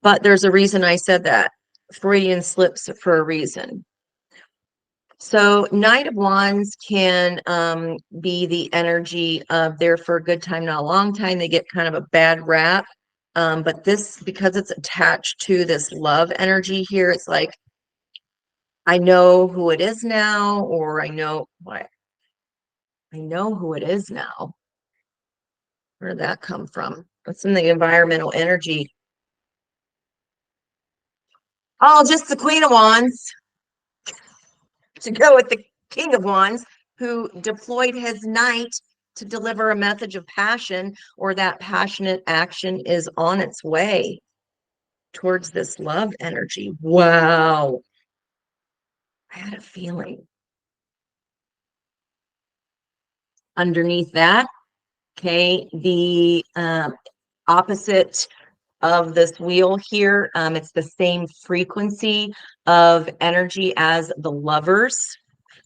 But there's a reason I said that. Freudian slips for a reason. So Knight of Wands can be the energy of there for a good time, not a long time. They get kind of a bad rap. But this, because it's attached to this love energy here, it's like, I know who it is now, or I know what. I know who it is now. Where did that come from? What's in the environmental energy? Oh, just the Queen of Wands to go with the King of Wands, who deployed his knight to deliver a message of passion, or that passionate action is on its way towards this love energy. Wow. I had a feeling. Underneath that, okay, the opposite of this wheel here, it's the same frequency of energy as the lovers,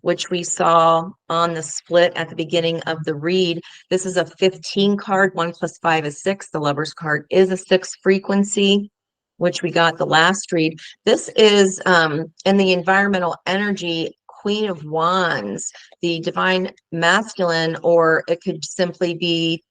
which we saw on the split at the beginning of the read. This is a 15 card. 1 + 5 is 6. The lovers card is a 6 frequency, which we got the last read. This is in the environmental energy, Queen of Wands, the divine masculine, or it could simply be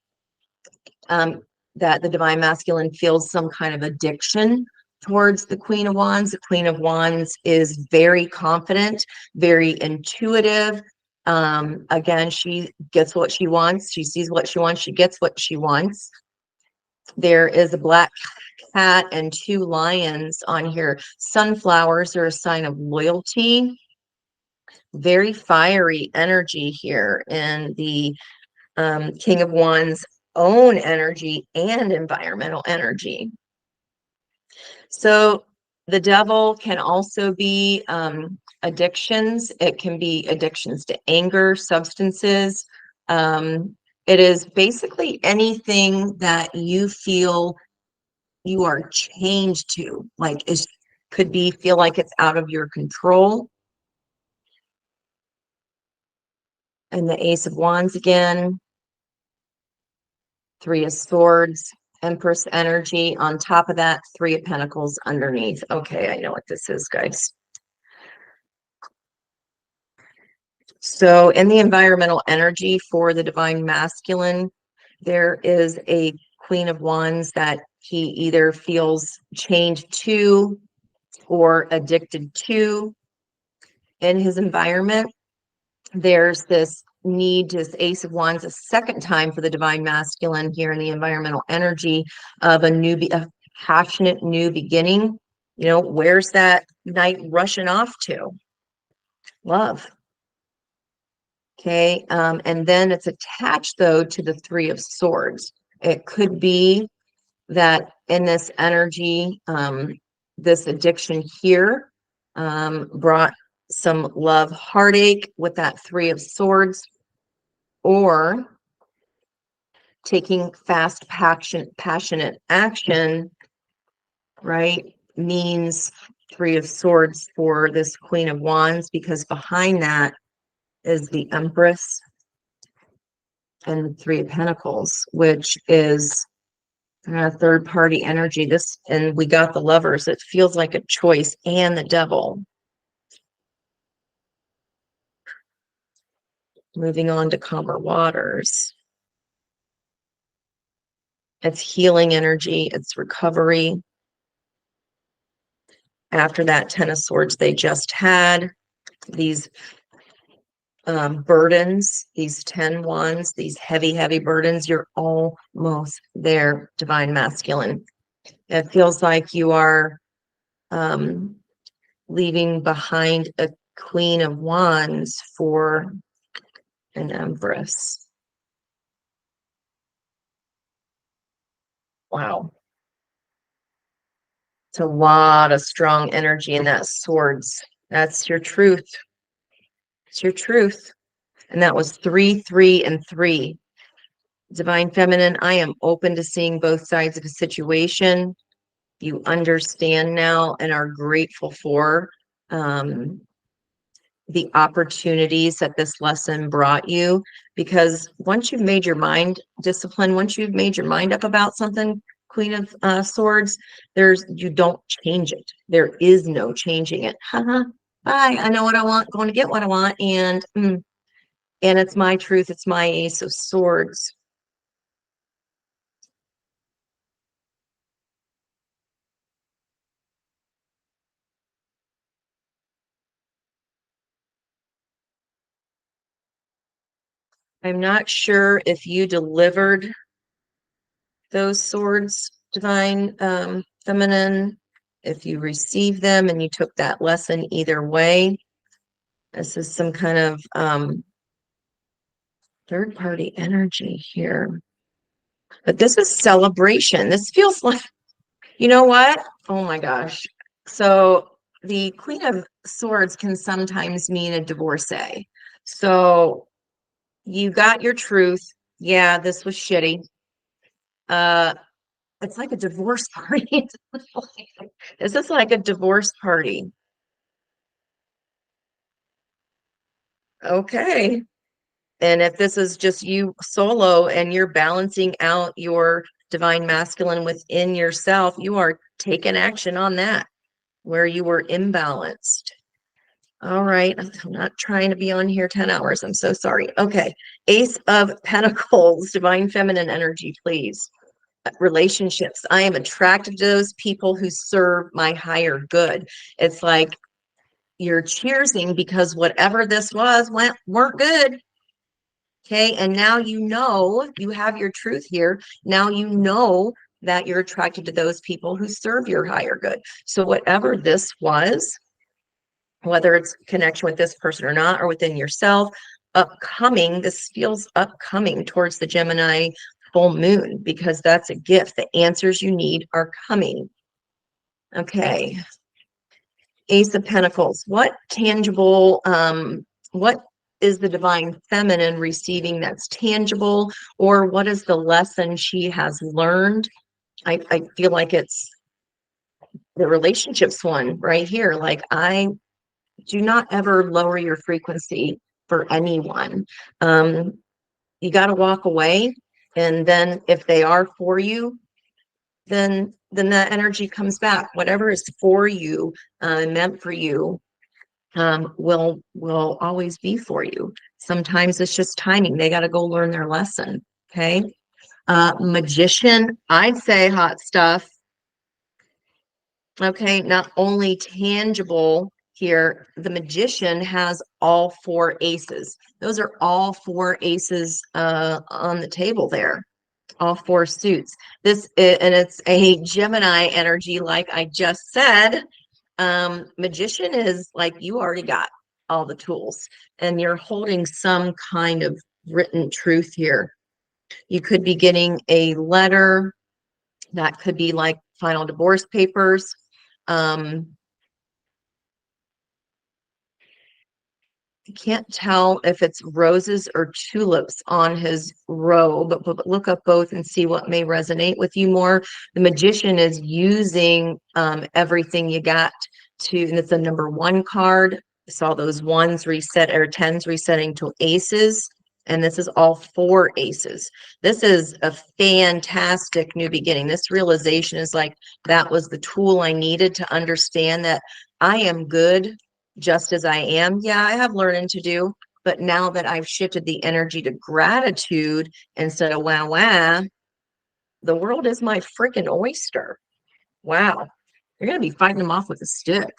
that the divine masculine feels some kind of addiction towards the Queen of Wands. The Queen of Wands is very confident, very intuitive. Again, she gets what she wants. She sees what she wants. She gets what she wants. There is a black cat and 2 lions on here. Sunflowers are a sign of loyalty. Very fiery energy here in the King of Wands own energy and environmental energy. So the devil can also be addictions. It can be addictions to anger, substances. It is basically anything that you feel you are chained to, like it could be feel like it's out of your control. And the Ace of Wands again. 3 of Swords, Empress energy. On top of that, 3 of Pentacles underneath. Okay, I know what this is, guys. So in the environmental energy for the divine masculine, there is a Queen of Wands that he either feels chained to or addicted to in his environment. There's this need, this Ace of Wands, a second time for the divine masculine here in the environmental energy of a passionate new beginning. You know, where's that knight rushing off to? Love. Okay, and then it's attached though to the 3 of Swords. It could be that in this energy, this addiction here brought some love heartache with that 3 of Swords, or taking fast, passionate action, right, means Three of Swords for this Queen of Wands, because behind that is the Empress and the Three of Pentacles, which is third party energy. This, and we got the Lovers. It feels like a choice, and the Devil. Moving on to calmer waters. It's healing energy. It's recovery. After that Ten of Swords they just had, these burdens, these 10 wands, these heavy burdens, you're almost there, divine masculine. It feels like you are leaving behind a Queen of Wands for an Empress. Wow. It's a lot of strong energy in that Swords. That's your truth. It's your truth. And that was 3, 3, and 3. Divine Feminine, I am open to seeing both sides of a situation. You understand now and are grateful for the opportunities that this lesson brought you, because once you've made your mind disciplined, once you've made your mind up about something, Queen of Swords, you don't change it. There is no changing it. Bye. I know what I want, going to get what I want, and it's my truth. It's my Ace of Swords. I'm not sure if you delivered those swords, Divine Feminine, if you received them and you took that lesson either way. This is some kind of third party energy here. But this is celebration. This feels like, you know what? Oh my gosh. So the Queen of Swords can sometimes mean a divorcee. So you got your truth. Yeah, this was shitty. It's like a divorce party. Is this like a divorce party? Okay. And if this is just you solo and you're balancing out your divine masculine within yourself, you are taking action on that where you were imbalanced. All right. I'm not trying to be on here 10 hours. I'm so sorry. Okay. Ace of Pentacles, divine feminine energy, please. Relationships. I am attracted to those people who serve my higher good. It's like you're cheersing because whatever this was weren't good. Okay. And now you know you have your truth here. Now you know that you're attracted to those people who serve your higher good. So whatever this was, whether it's connection with this person or not, or within yourself, upcoming, this feels upcoming towards the Gemini full moon, because that's a gift. The answers you need are coming. Okay. Ace of Pentacles. What tangible, what is the divine feminine receiving that's tangible, or what is the lesson she has learned? I feel like it's the relationships one right here. Like, I do not ever lower your frequency for anyone. You got to walk away, and then if they are for you, then that energy comes back. Whatever is for you, meant for you, will always be for you. Sometimes it's just timing. They got to go learn their lesson. Okay. Magician, I'd say hot stuff. Okay, not only tangible here, the Magician has all 4 aces. Those are all 4 aces on the table there, all 4 suits. And it's a Gemini energy, like I just said. Magician is like, you already got all the tools and you're holding some kind of written truth here. You could be getting a letter that could be like final divorce papers. can't tell if it's roses or tulips on his robe, but look up both and see what may resonate with you more. The magician is using everything you got to, and it's a number one card. I saw those ones reset or tens resetting to aces. And this is all four aces. This is a fantastic new beginning. This realization is like, that was the tool I needed to understand that I am good just as I am. Yeah, I have learning to do, but now that I've shifted the energy to gratitude instead of wow, wow, the world is my freaking oyster. Wow. You're going to be fighting them off with a stick.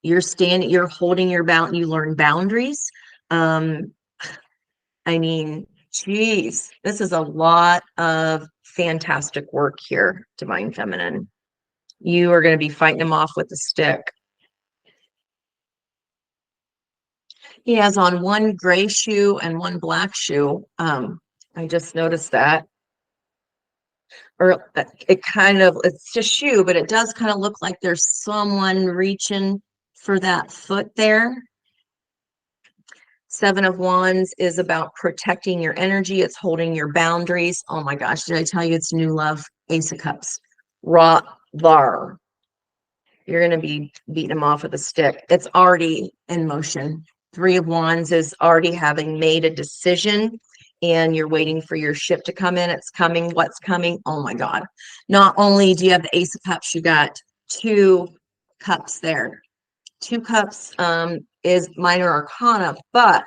You're holding your bound, you learn boundaries. Um, I mean, geez, this is a lot of fantastic work here, Divine Feminine. You are going to be fighting them off with a stick. He has on one gray shoe and one black shoe. I just noticed that. Or it's just shoe, but it does kind of look like there's someone reaching for that foot there. Seven of Wands is about protecting your energy. It's holding your boundaries. Oh my gosh, did I tell you it's new love? Ace of Cups. Rot var. You're going to be beating them off with a stick. It's already in motion. Three of Wands is already having made a decision and you're waiting for your ship to come in. It's coming. What's coming? Oh my God. Not only do you have the Ace of Cups, you got two cups there. Two cups is minor arcana, but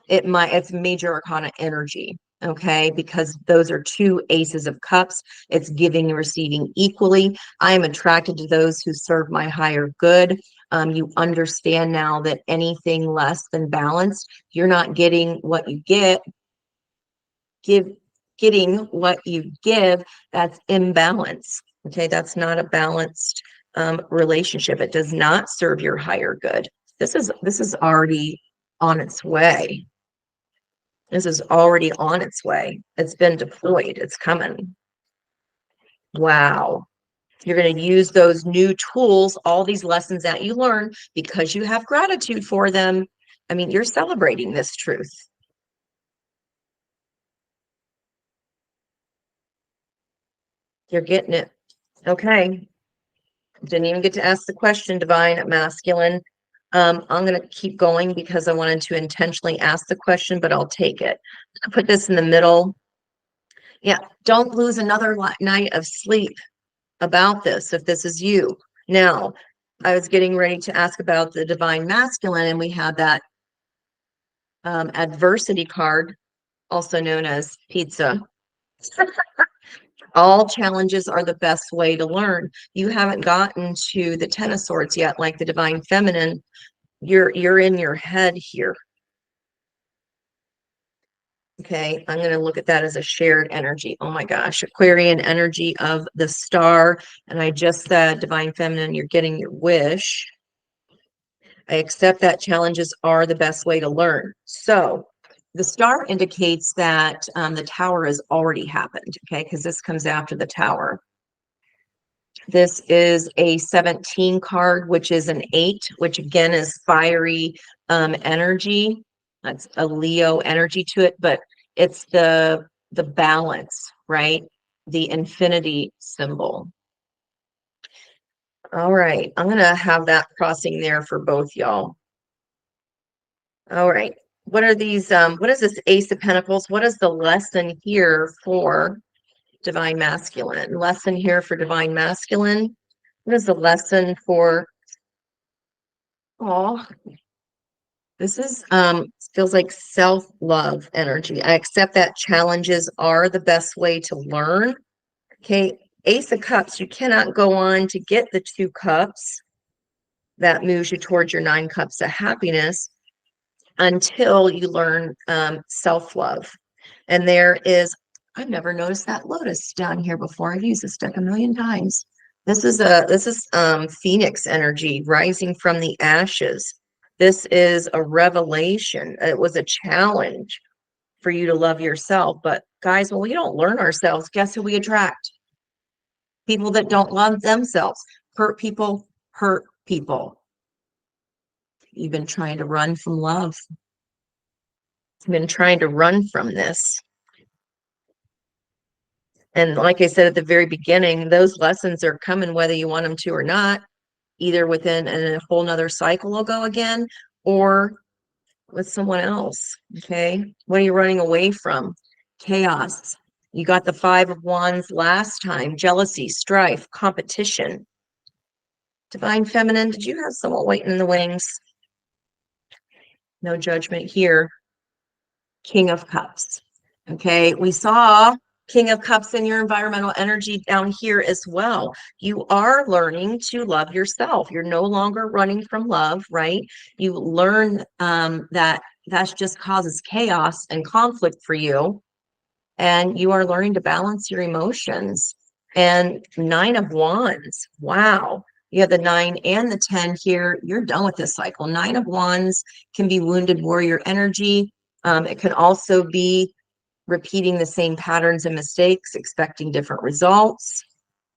it's major arcana energy. Okay, because those are two aces of cups. It's giving and receiving equally. I am attracted to those who serve my higher good. You understand now that anything less than balanced, you're not getting what you getting what you give, that's imbalance. Okay, that's not a balanced relationship. It does not serve your higher good. This is already on its way. This is already on its way. It's been deployed. It's coming. Wow. You're going to use those new tools, all these lessons that you learn because you have gratitude for them. I mean, you're celebrating this truth. You're getting it. Okay. Didn't even get to ask the question, Divine Masculine. I'm going to keep going because I wanted to intentionally ask the question, but I'll take it. I'll put this in the middle. Yeah, don't lose another night of sleep about this if this is you. Now, I was getting ready to ask about the Divine Masculine, and we had that adversity card, also known as pizza. All challenges are the best way to learn. You haven't gotten to the Ten of Swords yet, like the Divine Feminine. You're in your head here. Okay, I'm going to look at that as a shared energy. Oh my gosh, Aquarian energy of the star. And I just said, Divine Feminine, you're getting your wish. I accept that challenges are the best way to learn. So the star indicates that the tower has already happened, okay, because this comes after the tower. This is a 17 card, which is an 8, which again is fiery energy. That's a Leo energy to it, but it's the balance, right? The infinity symbol. All right, I'm going to have that crossing there for both y'all. All right, what are these? What is this Ace of Pentacles? What is the lesson here for Divine Masculine? Lesson here for Divine Masculine. What is the lesson for? Oh, this is feels like self-love energy. I accept that challenges are the best way to learn. Okay, Ace of Cups, you cannot go on to get the 2 cups. That moves you towards your 9 cups of happiness until you learn self-love. And there is, I've never noticed that lotus down here before. I've used this deck a million times. This is Phoenix energy rising from the ashes. This is a revelation. It was a challenge for you to love yourself. But guys, when we don't learn ourselves, guess who we attract? People that don't love themselves. Hurt people hurt people. You've been trying to run from love. You've been trying to run from this. And like I said at the very beginning, those lessons are coming whether you want them to or not, either within a whole nother cycle will go again, or with someone else. Okay. What are you running away from? Chaos. You got the 5 of Wands last time. Jealousy, strife, competition. Divine Feminine, did you have someone waiting in the wings? No judgment here. King of Cups. Okay, we saw King of Cups in your environmental energy down here as well. You are learning to love yourself. You're no longer running from love, right? You learn that just causes chaos and conflict for you. And you are learning to balance your emotions. And 9 of Wands, wow. You have the 9 and the 10 here. You're done with this cycle. 9 of Wands can be wounded warrior energy. It can also be repeating the same patterns and mistakes, expecting different results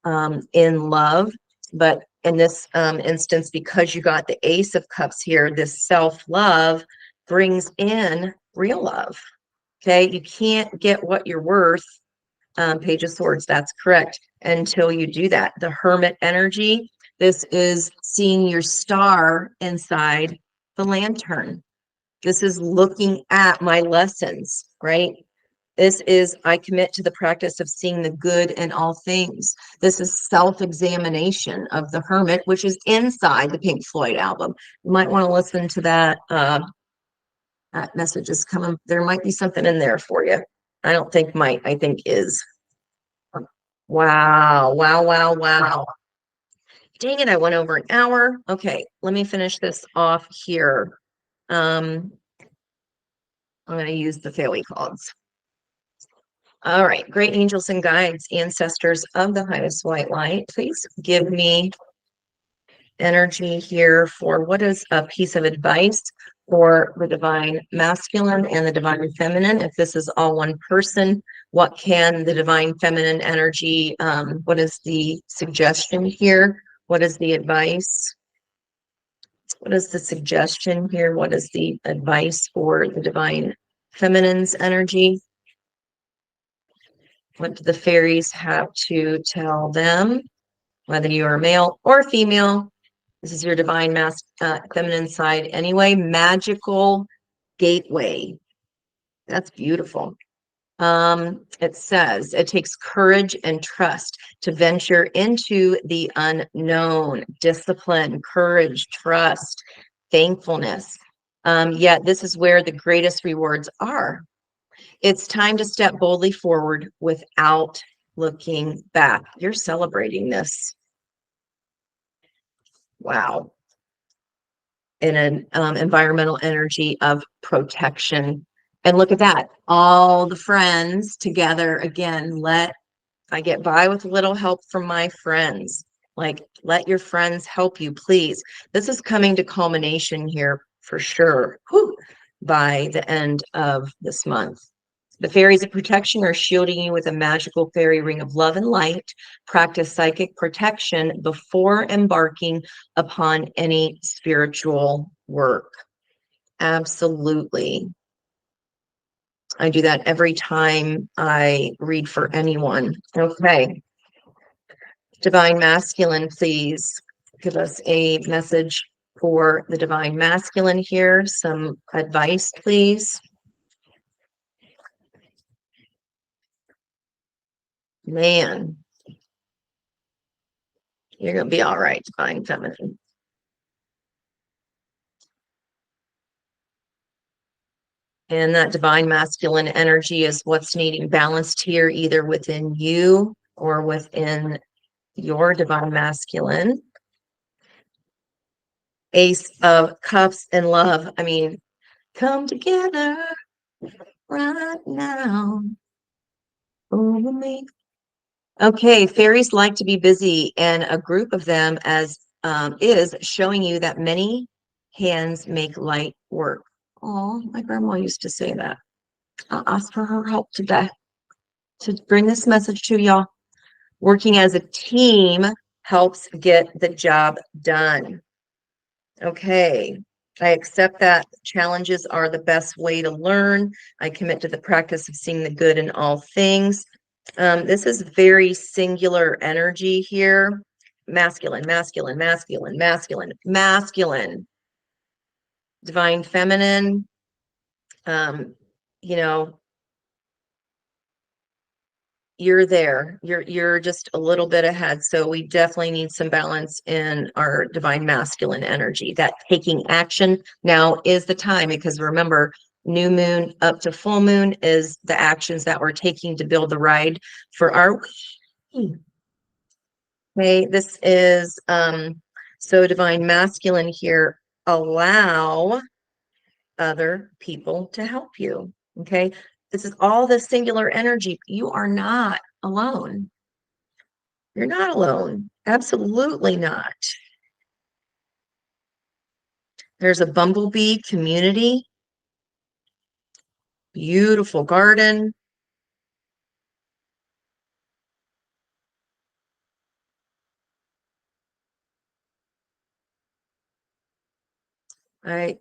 in love. But in this instance, because you got the Ace of Cups here, this self-love brings in real love. Okay, you can't get what you're worth, Page of Swords, that's correct, until you do that. The Hermit energy, this is seeing your star inside the lantern. This is looking at my lessons, right? This is, I commit to the practice of seeing the good in all things. This is self-examination of the Hermit, which is inside the Pink Floyd album. You might want to listen to that. That message is coming. There might be something in there for you. I don't think might, I think is. Wow, wow, wow, wow. Dang it, I went over an hour. Okay, let me finish this off here. I'm going to use the fairy cards. All right, great angels and guides, ancestors of the highest white light, please give me energy here for what is a piece of advice for the divine masculine and the divine feminine. If this is all one person, what can the divine feminine energy, what is the suggestion here? What is the advice? What is the suggestion here? What is the advice for the divine feminine's energy? What do the fairies have to tell them? Whether you are male or female, this is your divine feminine side anyway. Magical gateway. That's beautiful. It says it takes courage and trust to venture into the unknown. Discipline, courage, trust, thankfulness. Yet this is where the greatest rewards are. It's time to step boldly forward without looking back. You're celebrating this. Wow. In an environmental energy of protection. And look at that. All the friends together again. Let I get by with a little help from my friends. Like, let your friends help you, please. This is coming to culmination here for sure. Whew, by the end of this month. The fairies of protection are shielding you with a magical fairy ring of love and light. Practice psychic protection before embarking upon any spiritual work. Absolutely. I do that every time I read for anyone. Okay. Divine masculine, please give us a message for the divine masculine here. Some advice, please. Man, you're going to be all right, divine feminine. And that divine masculine energy is what's needing balanced here, either within you or within your divine masculine. Ace of Cups and love. I mean, come together right now over me. Okay, fairies like to be busy, and a group of them is showing you that many hands make light work. Oh, my grandma used to say that. I'll ask for her help today to bring this message to y'all. Working as a team helps get the job done. Okay. I accept that challenges are the best way to learn. I commit to the practice of seeing the good in all things. This is very singular energy here. Masculine, masculine, masculine, masculine, masculine, divine feminine. Um, you know, you're there. You're just a little bit ahead. So we definitely need some balance in our divine masculine energy. That taking action now is the time, because remember, new moon up to full moon is the actions that we're taking to build the ride for our. Okay, this is so divine masculine here. Allow other people to help you. Okay, this is all the singular energy. You are not alone. You're not alone. Absolutely not. There's a bumblebee community, beautiful garden. I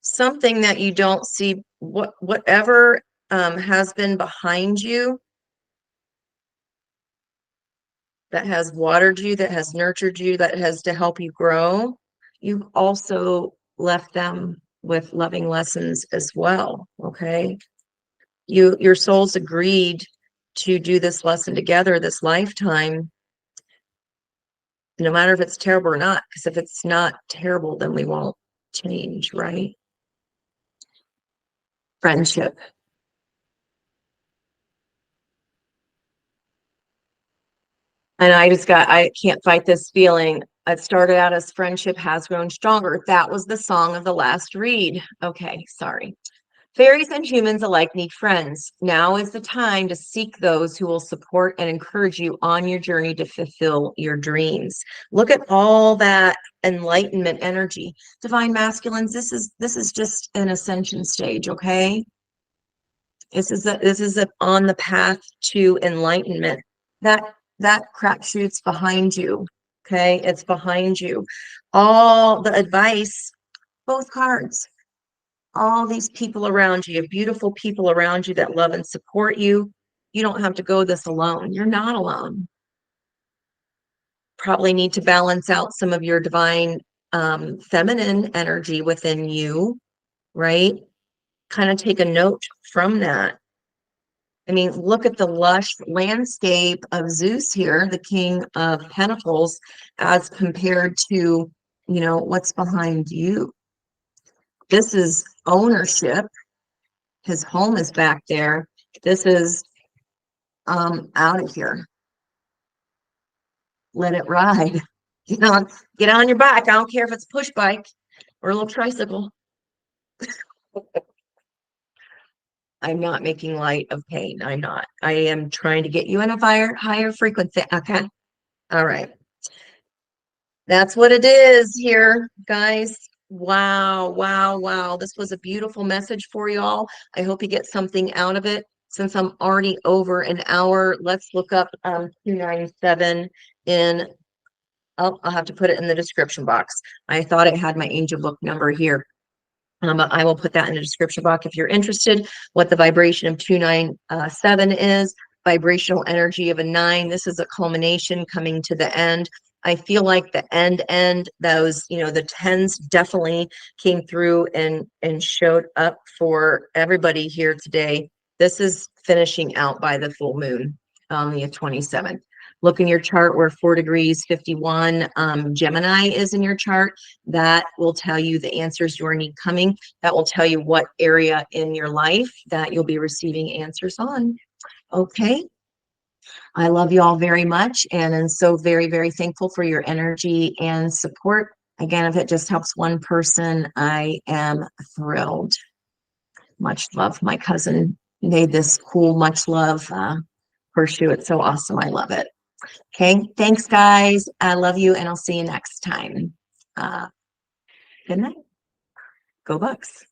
something that you don't see, whatever has been behind you, that has watered you, that has nurtured you, that has to help you grow. You've also left them with loving lessons as well. Okay. Your souls agreed to do this lesson together this lifetime, no matter if it's terrible or not, because if it's not terrible, then we won't change, right? Friendship. And I can't fight this feeling. It started out as friendship has grown stronger. That was the song of the last read. Okay, sorry. Fairies and humans alike need friends. Now is the time to seek those who will support and encourage you on your journey to fulfill your dreams. Look at all that enlightenment energy. Divine masculines, this is just an ascension stage, okay? This is on the path to enlightenment. That that crapshoot's behind you. Okay, it's behind you. All the advice, both cards, all these people around you, beautiful people around you that love and support you. You don't have to go this alone. You're not alone. Probably need to balance out some of your divine feminine energy within you, right? Kind of take a note from that. I mean, look at the lush landscape of Zeus here, the king of pentacles, as compared to, what's behind you. This is ownership. His home is back there. This is out of here. Let it ride. Get on your bike. I don't care if it's a push bike or a little tricycle. I'm not making light of pain. I'm not. I am trying to get you in a higher frequency. Okay. All right. That's what it is here, guys. Wow, wow, wow. This was a beautiful message for y'all. I hope you get something out of it. Since I'm already over an hour, let's look up 297 in, oh, I'll have to put it in the description box. I thought it had my angel book number here. But I will put that in the description box if you're interested, what the vibration of 297 is, vibrational energy of a 9. This is a culmination coming to the end. I feel like the end, those, the tens definitely came through and showed up for everybody here today. This is finishing out by the full moon on the 27th. Look in your chart where 4 degrees 51 Gemini is in your chart. That will tell you the answers you need coming. That will tell you what area in your life that you'll be receiving answers on. Okay. I love you all very much, and I'm so very, very thankful for your energy and support. Again, if it just helps one person, I am thrilled. Much love. My cousin made this cool much love horseshoe. It's so awesome. I love it. Okay. Thanks, guys. I love you, and I'll see you next time. Good night. Go Bucks.